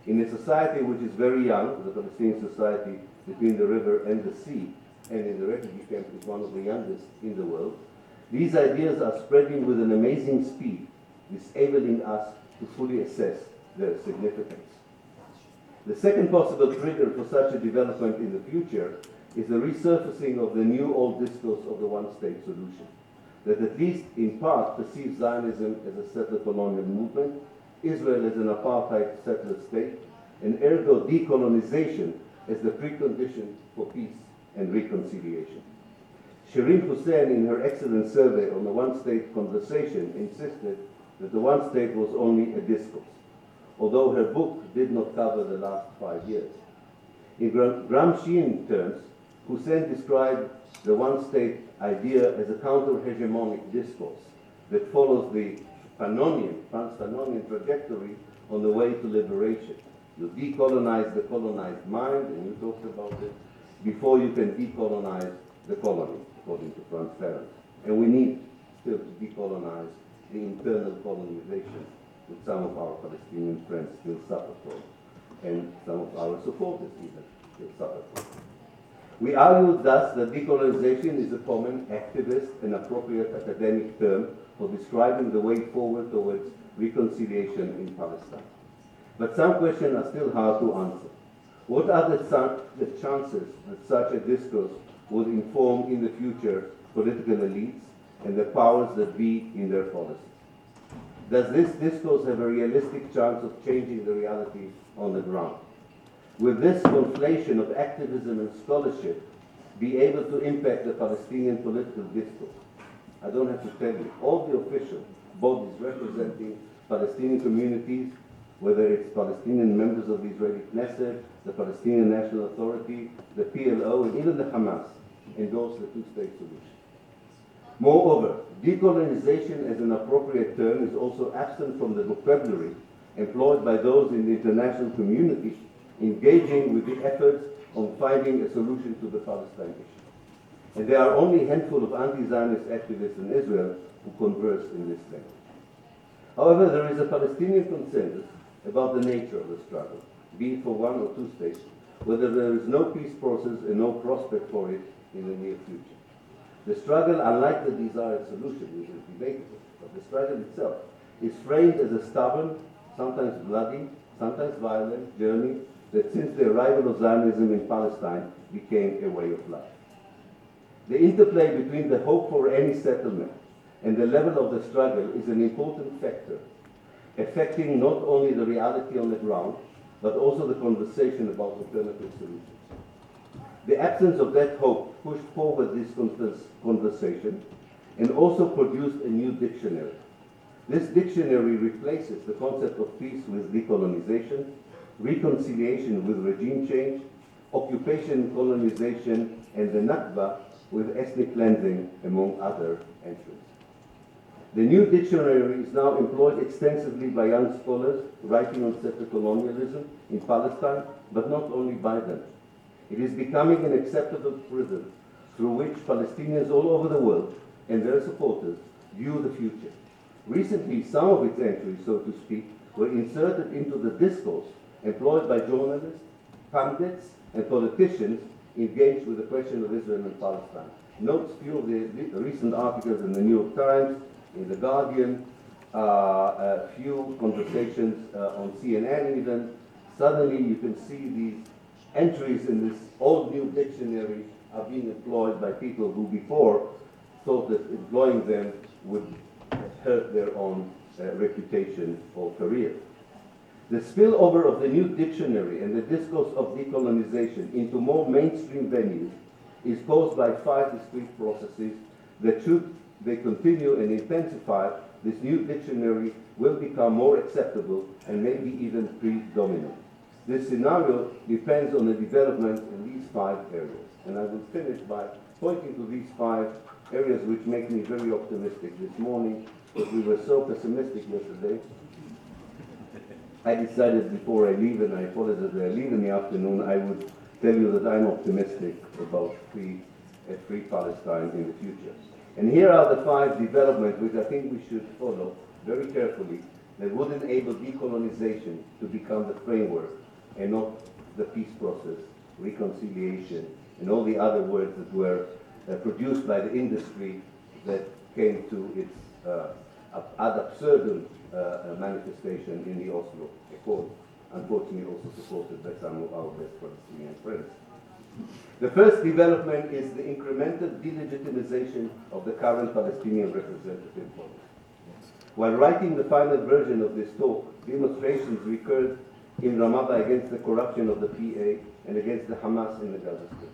In a society which is very young, the Palestinian society between the river and the sea, and in the refugee camp is one of the youngest in the world, these ideas are spreading with an amazing speed, disabling us to fully assess their significance. The second possible trigger for such a development in the future is the resurfacing of the new-old discourse of the one-state solution, that at least in part perceives Zionism as a settler colonial movement, Israel as an apartheid settler state, and ergo decolonization as the precondition for peace and reconciliation. Shireen Hussein, in her excellent survey on the one-state conversation, insisted that the one state was only a discourse, although her book did not cover the last 5 years. In Gramscian terms, Hussein described the one-state idea as a counter-hegemonic discourse that follows the trans-Fanonian trajectory on the way to liberation. You decolonize the colonized mind, and you talked about it, before you can decolonize the colony. according to Franz Fanon. And we need still to decolonize the internal colonization that some of our Palestinian friends still suffer from, and some of our supporters even still suffer from. We argue thus that decolonization is a common, activist, and appropriate academic term for describing the way forward towards reconciliation in Palestine. But some questions are still hard to answer. What are the chances that such a discourse would inform in the future political elites and the powers that be in their policies? Does this discourse have a realistic chance of changing the reality on the ground? Will this conflation of activism and scholarship be able to impact the Palestinian political discourse? I don't have to tell you, all the official bodies representing Palestinian communities, whether it's Palestinian members of the Israeli Knesset, the Palestinian National Authority, the PLO, and even the Hamas, endorse the two-state solution. Moreover, decolonization as an appropriate term is also absent from the vocabulary employed by those in the international community engaging with the efforts on finding a solution to the Palestine issue. And there are only a handful of anti-Zionist activists in Israel who converse in this language. However, there is a Palestinian consensus about the nature of the struggle, be it for one or two states, whether there is no peace process and no prospect for it in the near future. The struggle, unlike the desired solution, which is debatable, but the struggle itself is framed as a stubborn, sometimes bloody, sometimes violent journey that since the arrival of Zionism in Palestine became a way of life. The interplay between the hope for any settlement and the level of the struggle is an important factor, affecting not only the reality on the ground, but also the conversation about alternative solutions. The absence of that hope pushed forward this conversation and also produced a new dictionary. This dictionary replaces the concept of peace with decolonization, reconciliation with regime change, occupation, colonization, and the Nakba with ethnic cleansing, among other entries. The new dictionary is now employed extensively by young scholars writing on settler colonialism in Palestine, but not only by them. It is becoming an acceptable prism through which Palestinians all over the world and their supporters view the future. Recently, some of its entries, so to speak, were inserted into the discourse employed by journalists, pundits, and politicians engaged with the question of Israel and Palestine. Note few of the recent articles in the New York Times, in The Guardian, a few conversations on CNN even. Suddenly you can see these entries in this old new dictionary are being employed by people who before thought that employing them would hurt their own reputation or career. The spillover of the new dictionary and the discourse of decolonization into more mainstream venues is caused by 5 discrete processes that should they continue and intensify, this new dictionary will become more acceptable and maybe even predominant. This scenario depends on the development in these 5 areas. And I will finish by pointing to these 5 areas which make me very optimistic this morning, because we were so pessimistic yesterday. I decided before I leave, and I apologize that I leave in the afternoon, I would tell you that I'm optimistic about a free Palestine in the future. And here are the 5 developments which I think we should follow very carefully that would enable decolonization to become the framework and not the peace process, reconciliation, and all the other words that were produced by the industry that came to its ad absurdum manifestation in the Oslo Accord, unfortunately also supported by some of our best Palestinian friends. The first development is the incremental delegitimization of the current Palestinian representative body. While writing the final version of this talk, demonstrations recurred in Rabab against the corruption of the PA and against the Hamas in the Gaza Strip.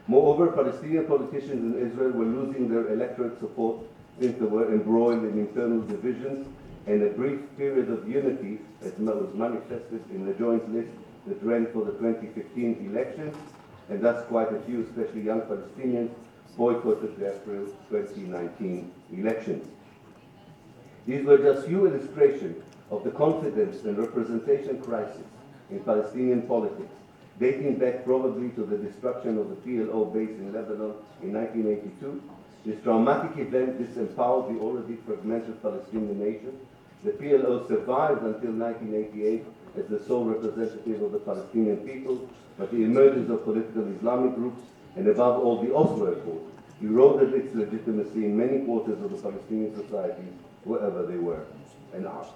Moreover, Palestinian politicians in Israel were losing their electorate support since they were embroiled in internal divisions, and a brief period of unity that was manifested in the joint list that ran for the 2015 elections, and thus quite a few, especially young Palestinians, boycotted the April 2019 elections. These were just few illustrations of the confidence and representation crisis in Palestinian politics dating back probably to the destruction of the PLO base in Lebanon in 1982. This traumatic event disempowered the already fragmented Palestinian nation. The PLO survived until 1988 as the sole representative of the Palestinian people, but the emergence of political Islamic groups and above all the Oslo Accord eroded its legitimacy in many quarters of the Palestinian societies, wherever they were and are.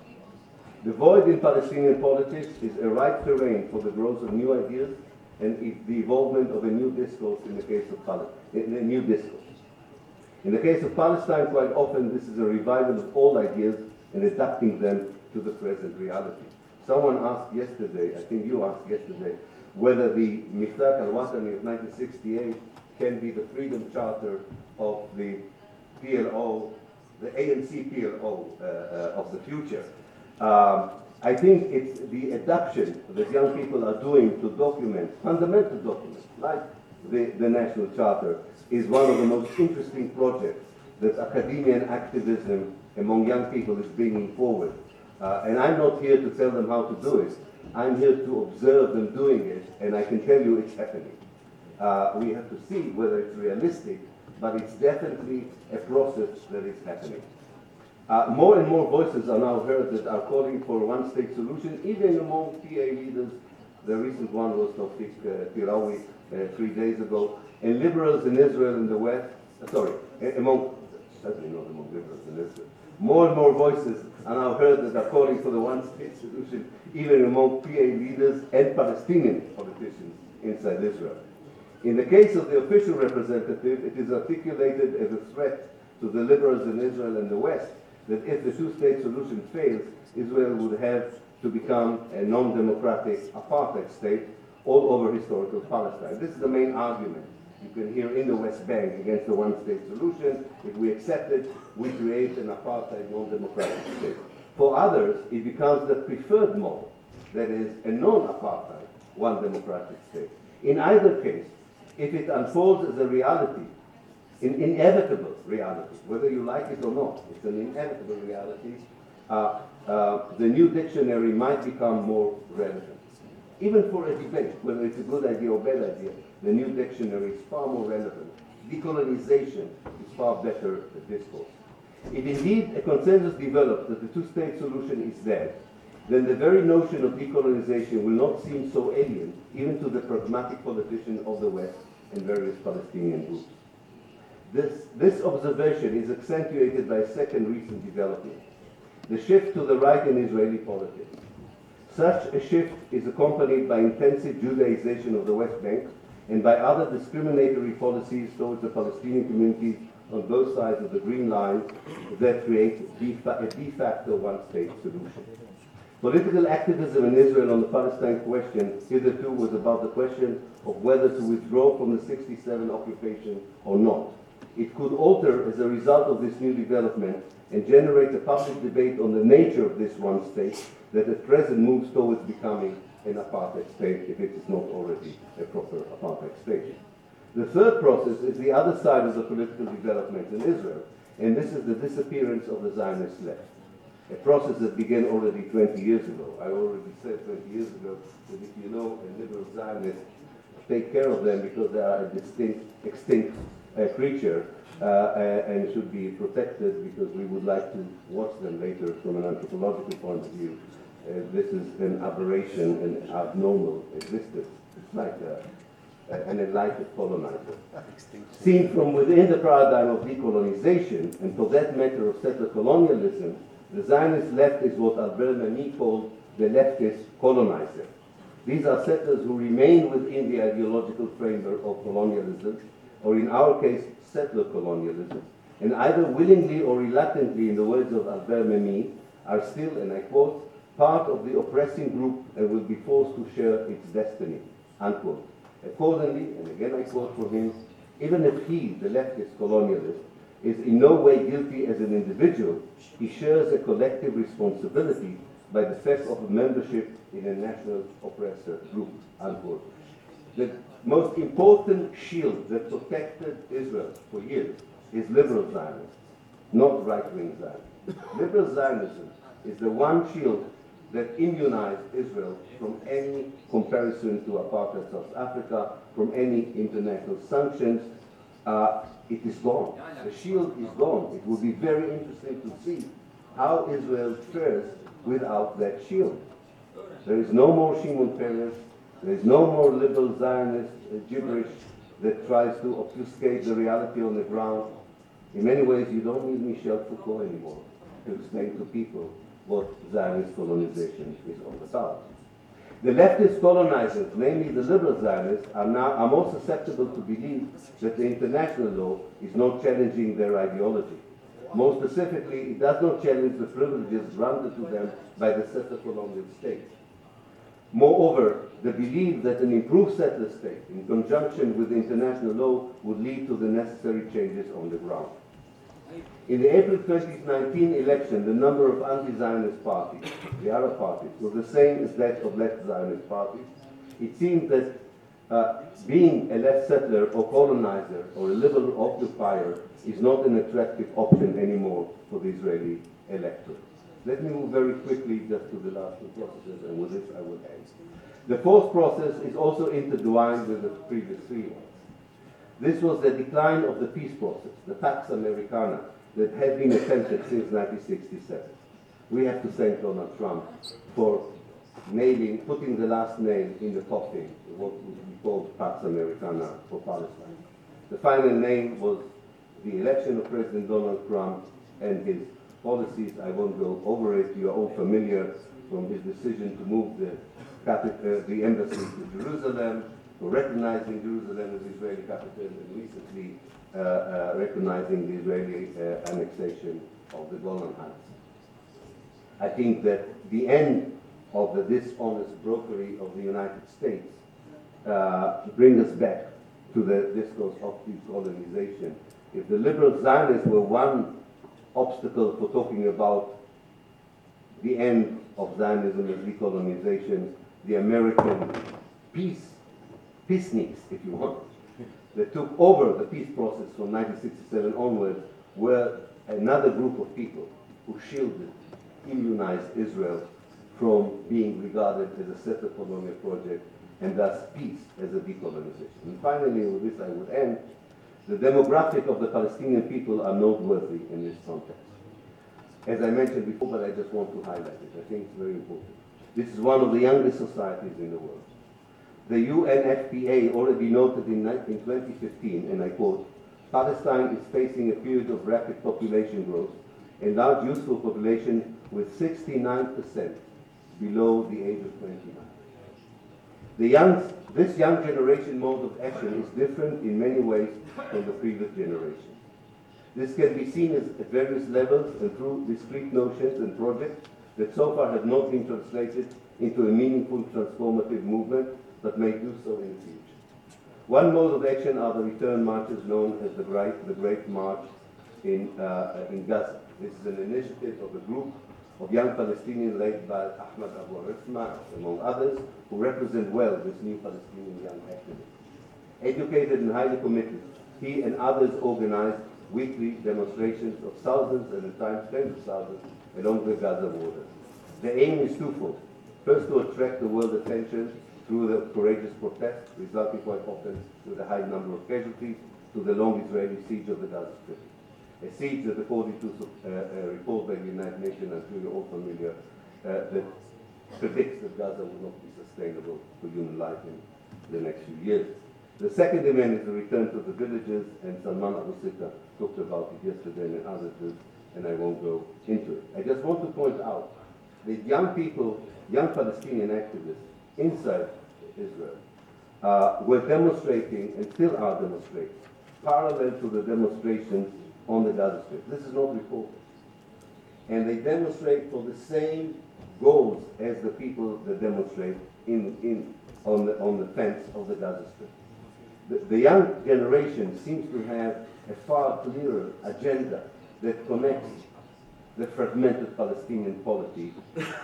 The void in Palestinian politics is a ripe terrain for the growth of new ideas and the evolvement of a new discourse in the case of Palestine. In the case of Palestine, quite often this is a revival of all ideas and adapting them to the present reality. Someone asked yesterday, I think you asked yesterday, whether the Mithaq al-Watani of 1968 can be the freedom charter of the PLO, the ANC PLO of the future. I think it's the adaptation that young people are doing to document, fundamental documents, like the National Charter, is one of the most interesting projects that academia and activism among young people is bringing forward. And I'm not here to tell them how to do it. I'm here to observe them doing it, and I can tell you it's happening. We have to see whether it's realistic, but it's definitely a process that is happening. More and more voices are now heard that are calling for a one-state solution, even among PA leaders. The recent one was Tawfiq Pirawi 3 days ago. And liberals in Israel and the West, certainly not among liberals in Israel. More and more voices are now heard that are calling for the one-state solution, even among PA leaders and Palestinian politicians inside Israel. In the case of the official representative, it is articulated as a threat to the liberals in Israel and the West that if the two-state solution fails, Israel would have to become a non-democratic apartheid state all over historical Palestine. This is the main argument you can hear in the West Bank against the one-state solution. If we accept it, we create an apartheid non-democratic state. For others, it becomes the preferred model, that is, a non-apartheid, one democratic state. In either case, if it unfolds as a reality, an inevitable reality, whether you like it or not, it's an inevitable reality, the new dictionary might become more relevant. Even for a debate, whether it's a good idea or bad idea, the new dictionary is far more relevant. Decolonization is far better discourse. If indeed a consensus develops that the two-state solution is dead, then the very notion of decolonization will not seem so alien even to the pragmatic politicians of the West and various Palestinian groups. This observation is accentuated by a second recent development, the shift to the right in Israeli politics. Such a shift is accompanied by intensive Judaization of the West Bank and by other discriminatory policies towards the Palestinian communities on both sides of the Green Line that create a de facto one-state solution. Political activism in Israel on the Palestine question hitherto was about the question of whether to withdraw from the 1967 occupation or not. It could alter as a result of this new development and generate a public debate on the nature of this one state that at present moves towards becoming an apartheid state if it is not already a proper apartheid state. The third process is the other side of the political development in Israel, and this is the disappearance of the Zionist left, a process that began already 20 years ago. I already said 20 years ago that if you know a liberal Zionist, take care of them because they are a extinct creature and should be protected because we would like to watch them later from an anthropological point of view. This is an aberration, an abnormal existence. It's like an enlightened colonizer. Seen from within the paradigm of decolonization, and for that matter of settler colonialism, the Zionist left is what Alarian called the leftist colonizer. These are settlers who remain within the ideological framework of colonialism, or in our case, settler colonialism, and either willingly or reluctantly, in the words of Alarian, are still, and I quote, part of the oppressing group and will be forced to share its destiny, unquote. Accordingly, and again I quote from him, even if he, the leftist colonialist, is in no way guilty as an individual, he shares a collective responsibility by the fact of a membership in a national oppressor group, unquote. The most important shield that protected Israel for years is liberal Zionism, not right-wing Zionism. Liberal Zionism is the one shield that immunized Israel from any comparison to apartheid South Africa, from any international sanctions. It is gone. The shield is gone. It will be very interesting to see how Israel fares without that shield. There is no more Shimon Peres. There is no more liberal Zionist gibberish that tries to obfuscate the reality on the ground. In many ways, you don't need Michel Foucault anymore to explain to people what Zionist colonization is all about. The leftist colonizers, namely the liberal Zionists, are more susceptible to believe that the international law is not challenging their ideology. More specifically, it does not challenge the privileges granted to them by the settler colonial state. Moreover, the belief that an improved settler state, in conjunction with international law, would lead to the necessary changes on the ground. In the April 2019 election, the number of anti-Zionist parties, the Arab parties, was the same as that of left Zionist parties. It seems that being a left settler or colonizer or a liberal occupier is not an attractive option anymore for the Israeli electorate. Let me move very quickly just to the last two processes, and with this I will end. The fourth process is also intertwined with the previous three ones. This was the decline of the peace process, the Pax Americana, that had been attempted since 1967. We have to thank Donald Trump for putting the last nail in the coffin, what would be called Pax Americana for Palestine. The final name was the election of President Donald Trump and his policies. I won't go over it. You are all familiar from his decision to move the embassy to Jerusalem, for recognizing Jerusalem as Israeli capital, and recently recognizing the Israeli annexation of the Golan Heights. I think that the end of the dishonest brokery of the United States brings us back to the discourse of decolonization. If the liberal Zionists were one obstacle for talking about the end of Zionism and decolonization, the American peaceniks, if you want, that took over the peace process from 1967 onwards were another group of people who shielded, immunized Israel from being regarded as a settler colonial project and thus peace as a decolonization. And finally, with this I would end. The demographic of the Palestinian people are noteworthy in this context. As I mentioned before, but I just want to highlight it. I think it's very important. This is one of the youngest societies in the world. The UNFPA already noted in 2015, and I quote, Palestine is facing a period of rapid population growth and large youthful population with 69% below the age of 29. This young generation mode of action is different in many ways from the previous generation. This can be seen at various levels and through discrete notions and projects that so far have not been translated into a meaningful transformative movement, but may do so in the future. One mode of action are the return marches known as the Great March in Gaza. This is an initiative of a group of young Palestinians led by Ahmed Abu Rifma, among others, who represent well this new Palestinian young activist. Educated and highly committed, he and others organized weekly demonstrations of thousands and at times tens of thousands along the Gaza border. The aim is twofold. First, to attract the world attention through the courageous protests, resulting quite often with a high number of casualties, to the long Israeli siege of the Gaza Strip. A siege that, according to a report by the United Nations, I'm sure you're all familiar, that predicts that Gaza will not be sustainable for human life in the next few years. The second demand is the return to the villages, and Salman Abu Sita talked about it yesterday and others did, and I won't go into it. I just want to point out that young people, young Palestinian activists inside Israel were demonstrating and still are demonstrating parallel to the demonstrations on the Gaza Strip. This is not reported. And they demonstrate for the same goals as the people that demonstrate on the fence of the Gaza Strip. The young generation seems to have a far clearer agenda that connects the fragmented Palestinian polity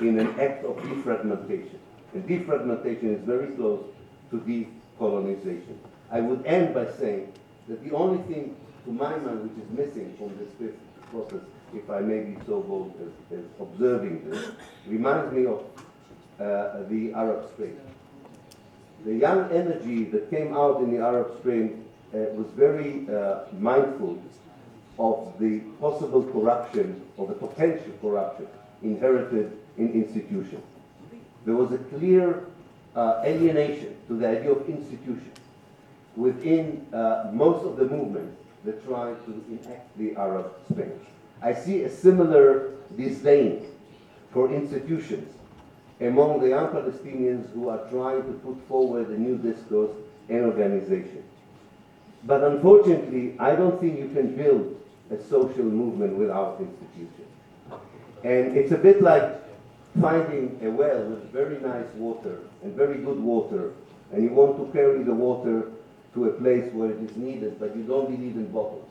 in an act of defragmentation. And defragmentation is very close to decolonization. I would end by saying that the only thing, to my mind, which is missing from this process if I may be so bold as observing this, reminds me of the Arab Spring. The young energy that came out in the Arab Spring was very mindful of the possible corruption or the potential corruption inherited in institutions. There was a clear alienation to the idea of institutions within most of the movements that try to enact the Arab Spring. I see a similar disdain for institutions among the young Palestinians who are trying to put forward a new discourse and organization. But unfortunately, I don't think you can build a social movement without institutions. And it's a bit like finding a well with very nice water and very good water, and you want to carry the water to a place where it is needed, but you don't believe in bottles.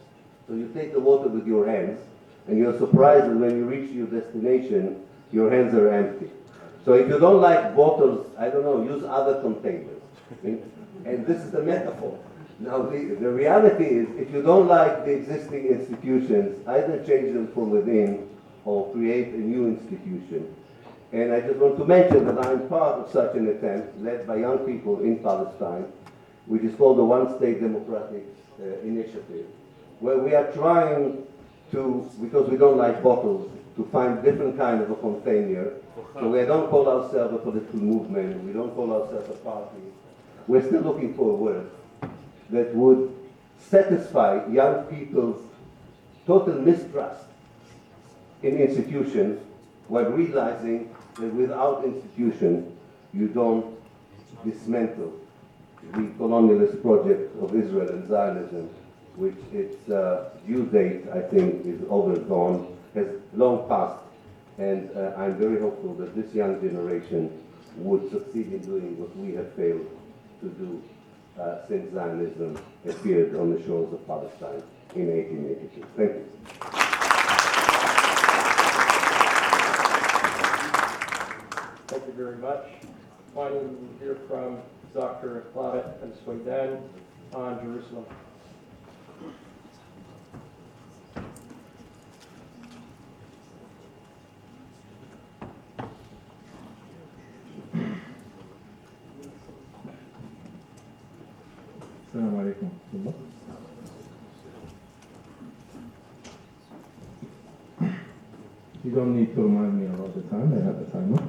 So you take the water with your hands, and you're surprised that when you reach your destination, your hands are empty. So if you don't like bottles, I don't know, use other containers. And this is the metaphor. Now, the reality is, if you don't like the existing institutions, either change them from within or create a new institution. And I just want to mention that I'm part of such an attempt led by young people in Palestine, which is called the One State Democratic Initiative, where we are trying to, because we don't like bottles, to find different kind of a container. So we don't call ourselves a political movement, we don't call ourselves a party. We're still looking for a word that would satisfy young people's total mistrust in institutions while realizing that without institutions, you don't dismantle the colonialist project of Israel and Zionism, which its due date, I think, is overgone, has long passed. And I'm very hopeful that this young generation would succeed in doing what we have failed to do since Zionism appeared on the shores of Palestine in 1882. Thank you. Thank you very much. Finally, we will hear from Dr. Tareq and Suqaidan on Jerusalem. Salam Alaikum. You don't need to remind me all the time, I have the timer.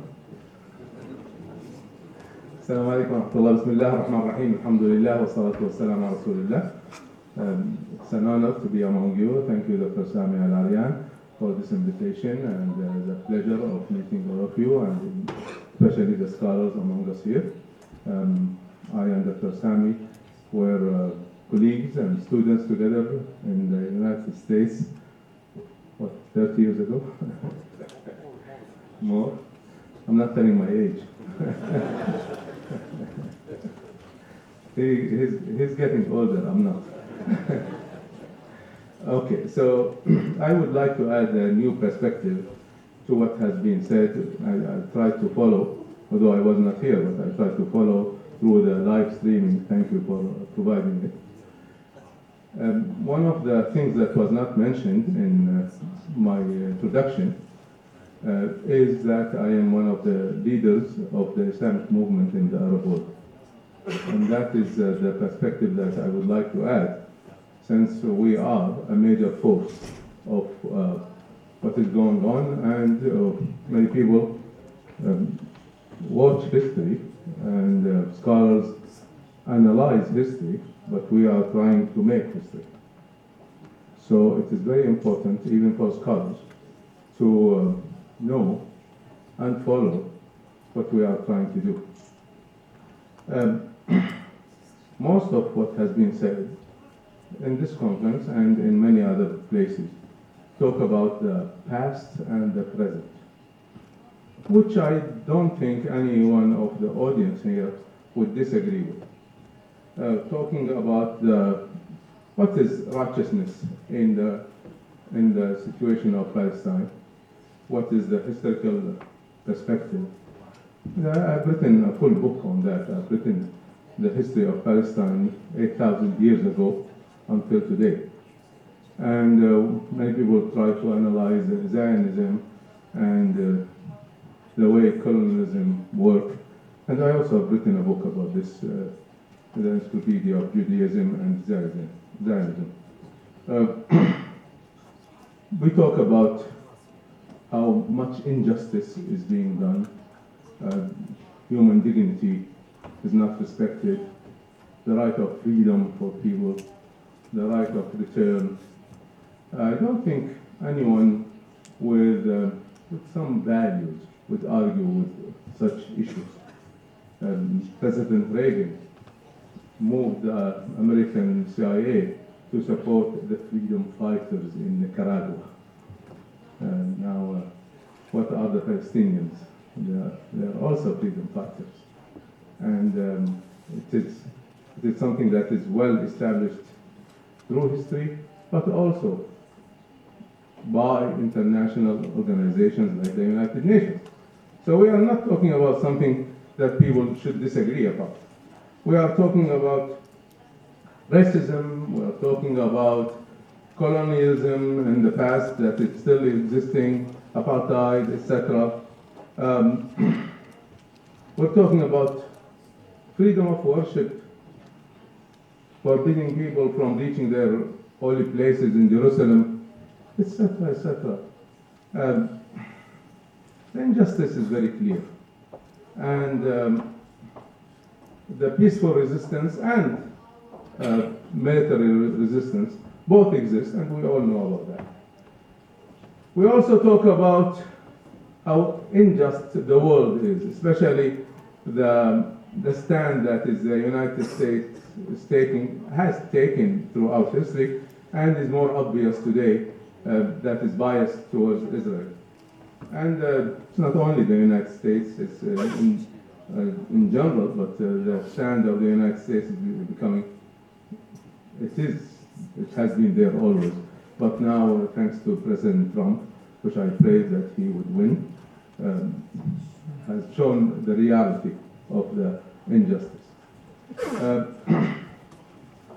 Salam Alaikum wa rahmatullah. Bismillah ar-Rahman ar-Rahim. Alhamdulillah wa salatu wa salam ala Rasulillah. It's an honor to be among you. Thank you, Dr. Sami Alarian, for this invitation, and the pleasure of meeting all of you, and especially the scholars among us here. I and Dr. Sami were colleagues and students together in the United States, 30 years ago? More? I'm not telling my age. He's getting older, I'm not. Okay, so I would like to add a new perspective to what has been said. I tried to follow, although I was not here, but I tried to follow through the live streaming. Thank you for providing it. One of the things that was not mentioned in my introduction is that I am one of the leaders of the Islamic movement in the Arab world. And that is the perspective that I would like to add, since we are a major force of what is going on, and many people watch history, and scholars analyze history, but we are trying to make history. So it is very important, even for scholars, to know and follow what we are trying to do. Most of what has been said in this conference and in many other places talk about the past and the present, which I don't think anyone of the audience here would disagree with. Talking about what is righteousness in the situation of Palestine, what is the historical perspective. I've written a full book on that. I've written the history of Palestine 8,000 years ago until today. And many people try to analyze Zionism and the way colonialism worked. And I also have written a book about this, the Encyclopedia of Judaism and Zionism. We talk about how much injustice is being done. Human dignity is not respected. The right of freedom for people, the right of return. I don't think anyone with some values would argue with such issues. President Reagan moved the American CIA to support the freedom fighters in Nicaragua. Now, what are the Palestinians? They are also freedom fighters. And it is something that is well established through history, but also by international organizations like the United Nations. So we are not talking about something that people should disagree about. We are talking about racism, we are talking about colonialism in the past that is still existing, apartheid, etc. We're talking about freedom of worship, forbidding people from reaching their holy places in Jerusalem, etc., etc. The injustice is very clear. And the peaceful resistance and military resistance both exist, and we all know about that. We also talk about how unjust the world is, especially the stand that is the United States has taken throughout history, and is more obvious today, that is biased towards Israel. And it's not only the United States, it's in general, but the stand of the United States is becoming, it has been there always. But now, thanks to President Trump, which I prayed that he would win, has shown the reality of the injustice.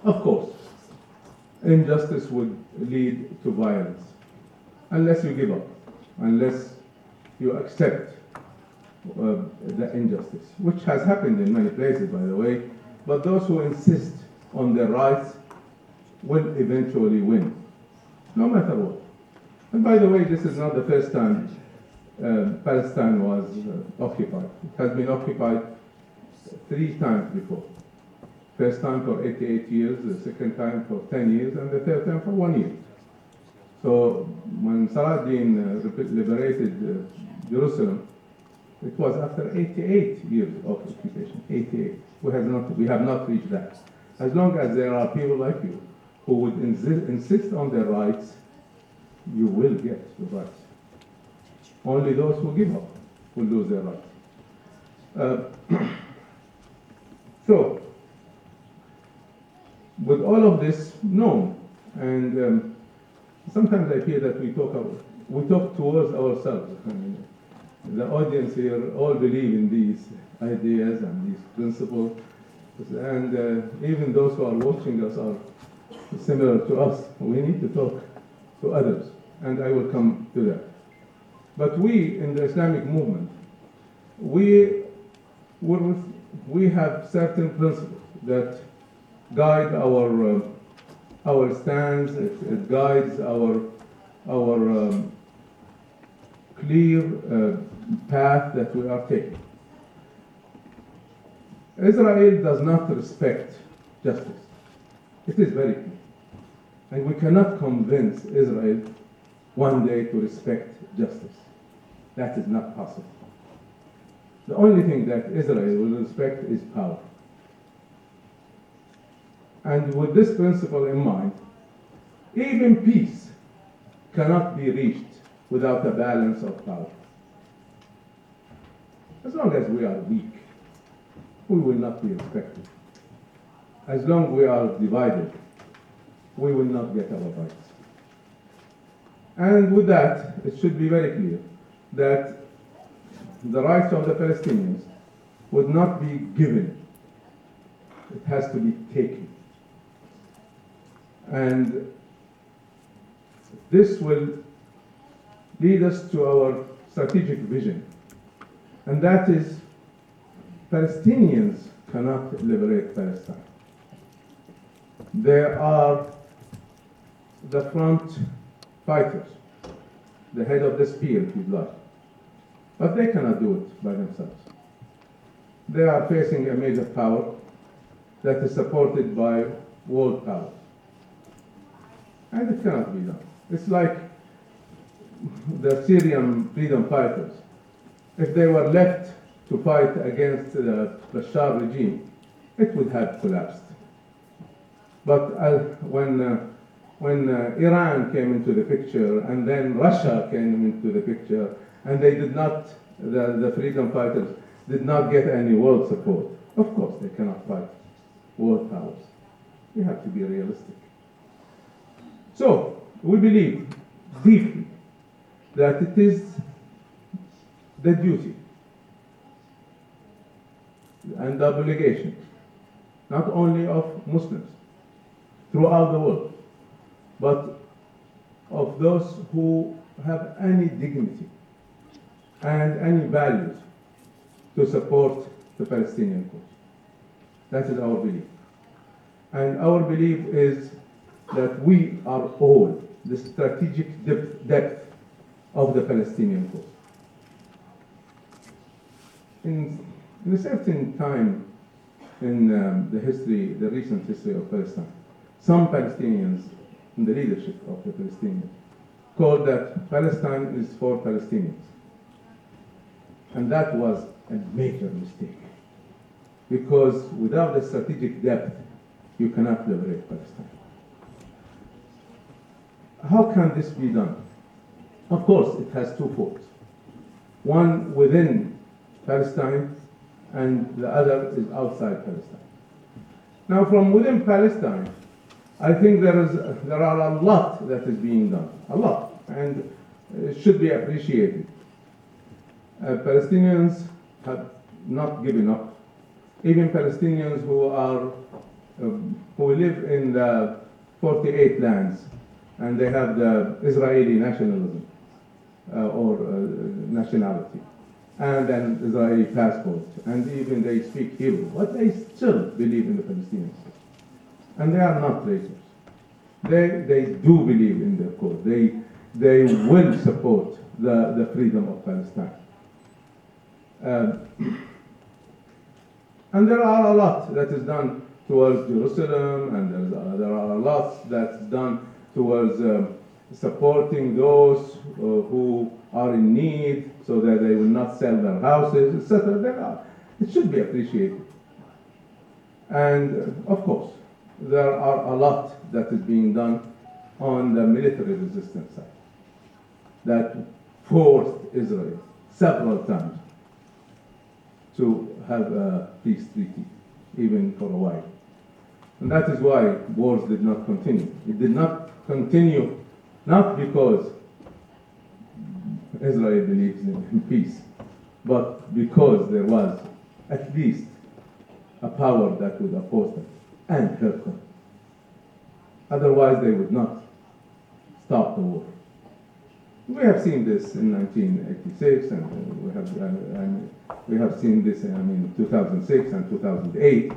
Of course, injustice would lead to violence, unless you give up, unless you accept the injustice, which has happened in many places, by the way, but those who insist on their rights will eventually win, no matter what. And by the way, this is not the first time Palestine was occupied. It has been occupied 3 times before. First time for 88 years, the second time for 10 years, and the third time for 1 year. So when Saladin liberated Jerusalem, it was after 88 years of occupation. 88. We have not reached that. As long as there are people like you who would insist on their rights, you will get the rights. Only those who give up will lose their rights. So, with all of this known, and sometimes I feel that we talk towards ourselves. I mean, the audience here all believe in these ideas and these principles, and even those who are watching us are similar to us. We need to talk to others, and I will come to that. But we in the Islamic movement, we have certain principles that guide our stance. It guides our clear path that we are taking. Israel does not respect justice. It is very clear. And we cannot convince Israel one day to respect justice. That is not possible. The only thing that Israel will respect is power. And with this principle in mind, even peace cannot be reached without a balance of power. As long as we are weak, we will not be respected. As long as we are divided, we will not get our rights. And with that, it should be very clear that the rights of the Palestinians would not be given. It has to be taken. And this will lead us to our strategic vision, and that is Palestinians cannot liberate Palestine. There are the front fighters, the head of the spear, if you'd like, but they cannot do it by themselves. They are facing a major power that is supported by world powers, and it cannot be done. It's like the Syrian freedom fighters. If they were left to fight against the Bashar regime, it would have collapsed. But when Iran came into the picture, and then Russia came into the picture, and they did not, the freedom fighters did not get any world support, of course they cannot fight world powers. We have to be realistic. So, we believe deeply that it is the duty and the obligation, not only of Muslims throughout the world, but of those who have any dignity and any values to support the Palestinian cause. That is our belief. And our belief is that we are all the strategic depth of the Palestinian cause. In a certain time in the recent history of Palestine, some Palestinians in the leadership of the Palestinians called that Palestine is for Palestinians. And that was a major mistake, because without the strategic depth, you cannot liberate Palestine. How can this be done? Of course, it has two folds. One within Palestine, and the other is outside Palestine. Now, from within Palestine, I think there are a lot that is being done, a lot, and it should be appreciated. Palestinians have not given up. Even Palestinians who live in the 48 lands, and they have the Israeli nationalism or nationality, and an Israeli passport, and even they speak Hebrew, but they still believe in the Palestinians. And they are not traitors. They do believe in their cause. They will support the freedom of Palestine. And there are a lot that is done towards Jerusalem, and there are a lot that's done towards supporting those who are in need, so that they will not sell their houses, etc. It should be appreciated. And of course, there are a lot that is being done on the military resistance side that forced Israel several times to have a peace treaty, even for a while. And that is why wars did not continue. It did not continue not because Israel believes in peace, but because there was at least a power that would oppose them and help them. Otherwise, they would not stop the war. We have seen this in 1986, and we have seen this in 2006 and 2008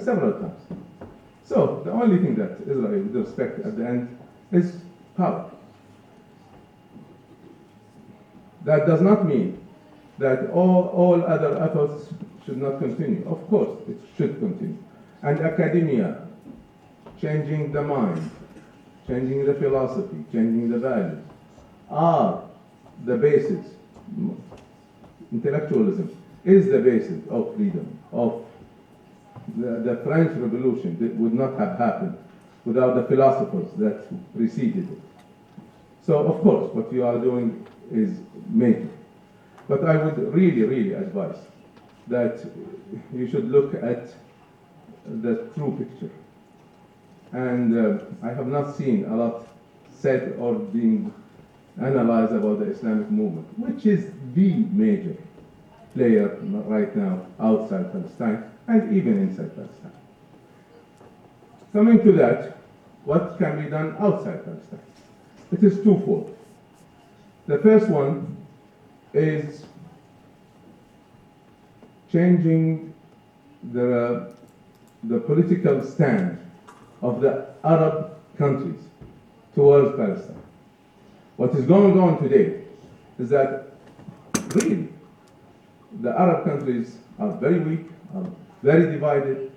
several times. So the only thing that Israel would respect at the end is power. That does not mean that all other efforts should not continue. Of course, it should continue. And academia, changing the mind, changing the philosophy, changing the values, are the basis. Intellectualism is the basis of freedom, of the French Revolution. That would not have happened without the philosophers that preceded it. So, of course, what you are doing is major. But I would really, really advise that you should look at the true picture. And I have not seen a lot said or being analyzed about the Islamic movement, which is the major player right now outside Palestine and even inside Palestine. Coming to that, what can be done outside Palestine? It is twofold. The first one is changing the political stand of the Arab countries towards Palestine. What is going on today is that really the Arab countries are very weak, are very divided,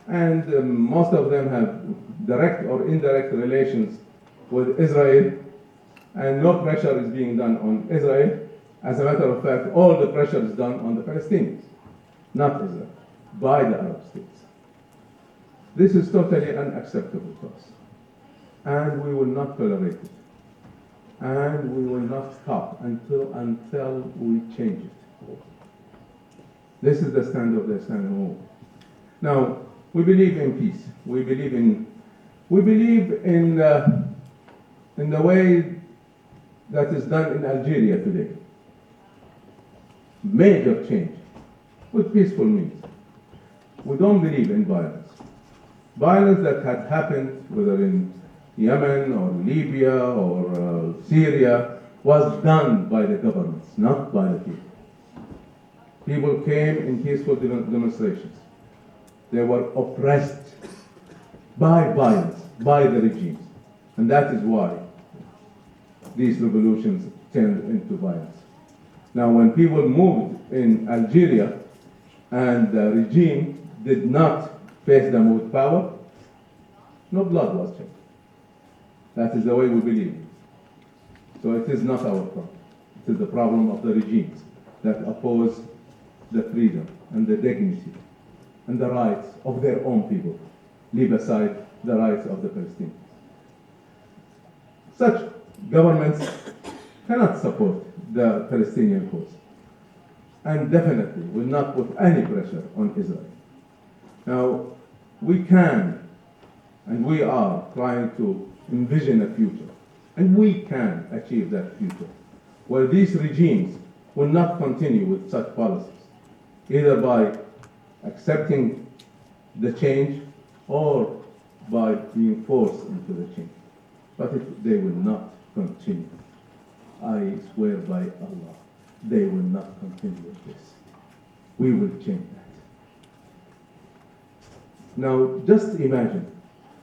and most of them have direct or indirect relations with Israel, and no pressure is being done on Israel. As a matter of fact, all the pressure is done on the Palestinians, not Israel, by the Arab states. This is totally unacceptable to us, and we will not tolerate it, and we will not stop until we change it. This is the stand of the Islamic movement. Now, we believe in peace. We believe in the way that is done in Algeria today. Major change with peaceful means. We don't believe in violence. Violence that had happened, whether in Yemen or Libya or Syria, was done by the governments, not by the people. People came in peaceful demonstrations. They were oppressed by violence, by the regimes. And that is why these revolutions turned into violence. Now, when people moved in Algeria and the regime did not face them with power, no blood was shed. That is the way we believe. So it is not our problem. It is the problem of the regimes that oppose the freedom and the dignity and the rights of their own people, leave aside the rights of the Palestinians. Such governments cannot support the Palestinian cause, and definitely will not put any pressure on Israel. Now, we can and we are trying to envision a future, and we can achieve that future, where these regimes will not continue with such policies, either by accepting the change or by being forced into the change. But if they will not continue, I swear by Allah, they will not continue with this. We will change that. Now, just imagine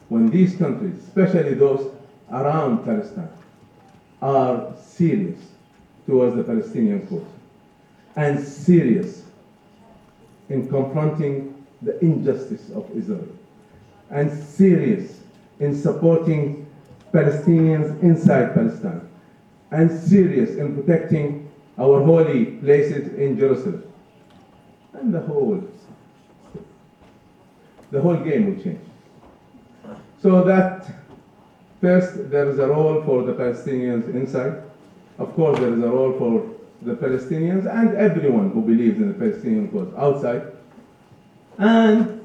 when these countries, especially those around Palestine, are serious towards the Palestinian cause and serious in confronting the injustice of Israel and serious in supporting Palestinians inside Palestine and serious in protecting our holy places in Jerusalem. And the whole game will change. So that first there is a role for the Palestinians inside. Of course there is a role for the Palestinians and everyone who believes in the Palestinian cause outside. And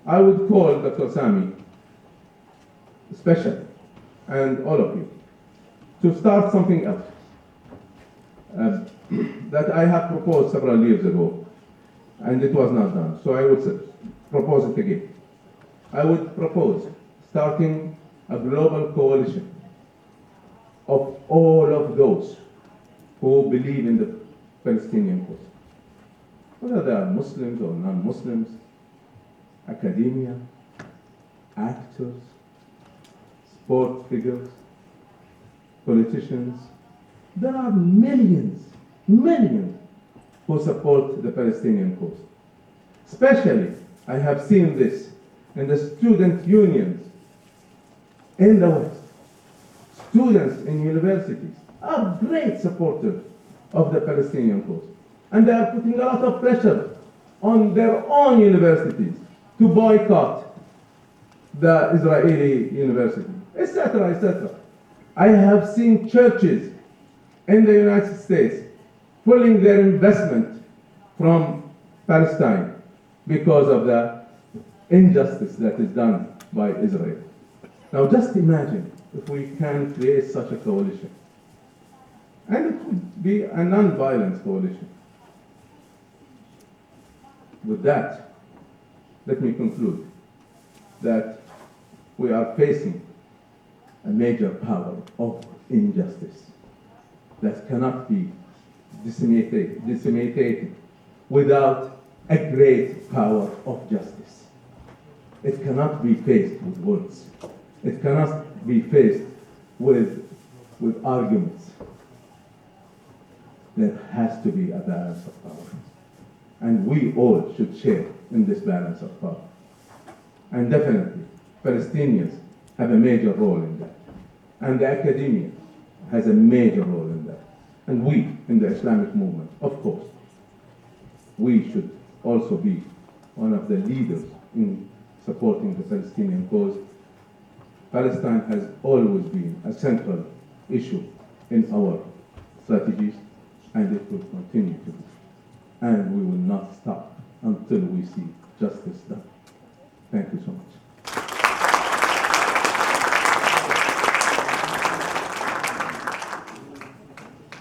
I would call Dr. Sami, especially, and all of you, to start something else that I have proposed several years ago, and it was not done. So I would propose it again. I would propose starting a global coalition of all of those who believe in the Palestinian cause, whether they are Muslims or non-Muslims, academia, actors, sport figures, politicians. There are millions who support the Palestinian cause. Especially, I have seen this in the student unions in the West. Students in universities are great supporters of the Palestinian cause. And they are putting a lot of pressure on their own universities to boycott the Israeli university, etc., etc. I have seen churches in the United States pulling their investment from Palestine because of the injustice that is done by Israel. Now just imagine if we can create such a coalition. And it would be a non-violent coalition. With that, let me conclude that we are facing a major power of injustice that cannot be disseminated without a great power of justice. It cannot be faced with words. It cannot be faced with arguments. There has to be a balance of power. And we all should share in this balance of power. And definitely, Palestinians have a major role in that. And the academia has a major role in that. And we, in the Islamic movement, of course, we should also be one of the leaders in supporting the Palestinian cause. Palestine has always been a central issue in our strategies, and it will continue to be. And we will not stop until we see justice done. Thank you so much.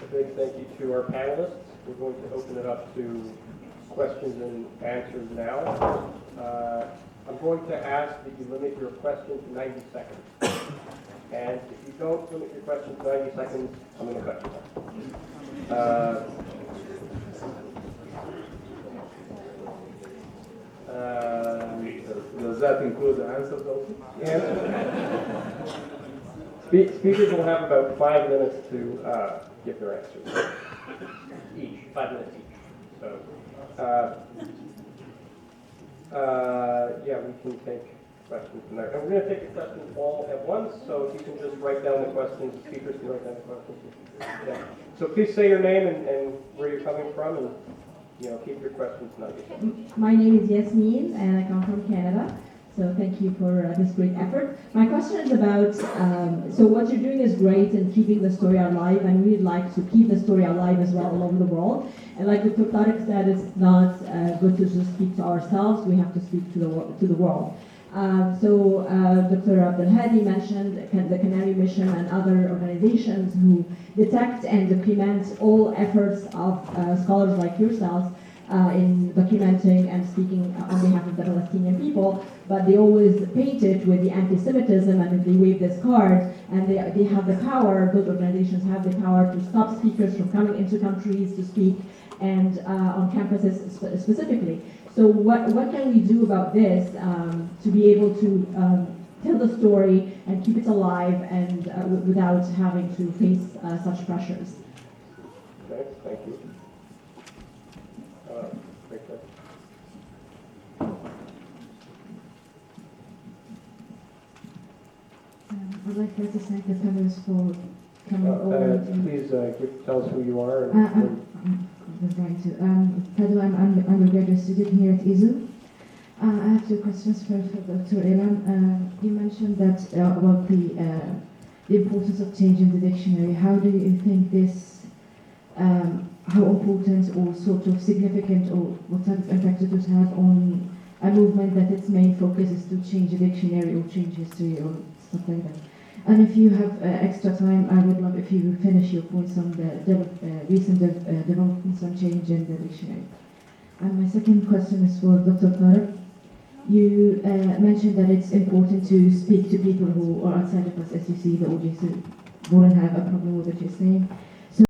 A big thank you to our panelists. We're going to open it up to questions and answers now. I'm going to ask that you limit your question to 90 seconds. And if you don't limit your question to 90 seconds, I'm going to cut you off. Does that include the answers also? Speakers will have about 5 minutes to give their answers. Each, 5 minutes each. So, yeah, we can take questions from there. And we're going to take the questions all at once, so if you can just write down the questions, speakers can write down the questions. Yeah. So please say your name and where you're coming from, and keep your questions nice. My name is Yasmin, and I come from Canada. So thank you for this great effort. My question is about, so what you're doing is great in keeping the story alive, and we'd like to keep the story alive as well all over the world. And like Dr. Tareq said, it's not good to just speak to ourselves, we have to speak to the world. So Dr. Abdulhadi mentioned the Canary Mission and other organizations who detect and document all efforts of scholars like yourselves in documenting and speaking on behalf of the Palestinian people, but they always paint it with the anti-Semitism, and they wave this card, and they have the power, those organizations have the power to stop speakers from coming into countries to speak, and on campuses specifically. So what can we do about this to be able to tell the story and keep it alive and without having to face such pressures? Okay, thank you. Victor. I'd like to thank the panelists for coming over. Please tell us who you are. I was going to. Hello, I'm an undergraduate student here at ISU. I have two questions first for Dr. Ilan. You mentioned that about the importance of changing the dictionary. How do you think this, how important or sort of significant or what type of impact it would have on a movement that its main focus is to change the dictionary or change history or stuff like that? And if you have extra time, I would love if you would finish your points on the recent developments on change in the dictionary. And my second question is for Dr. Tareq. You mentioned that it's important to speak to people who are outside of us, as you see the audience wouldn't have a problem with what you're saying.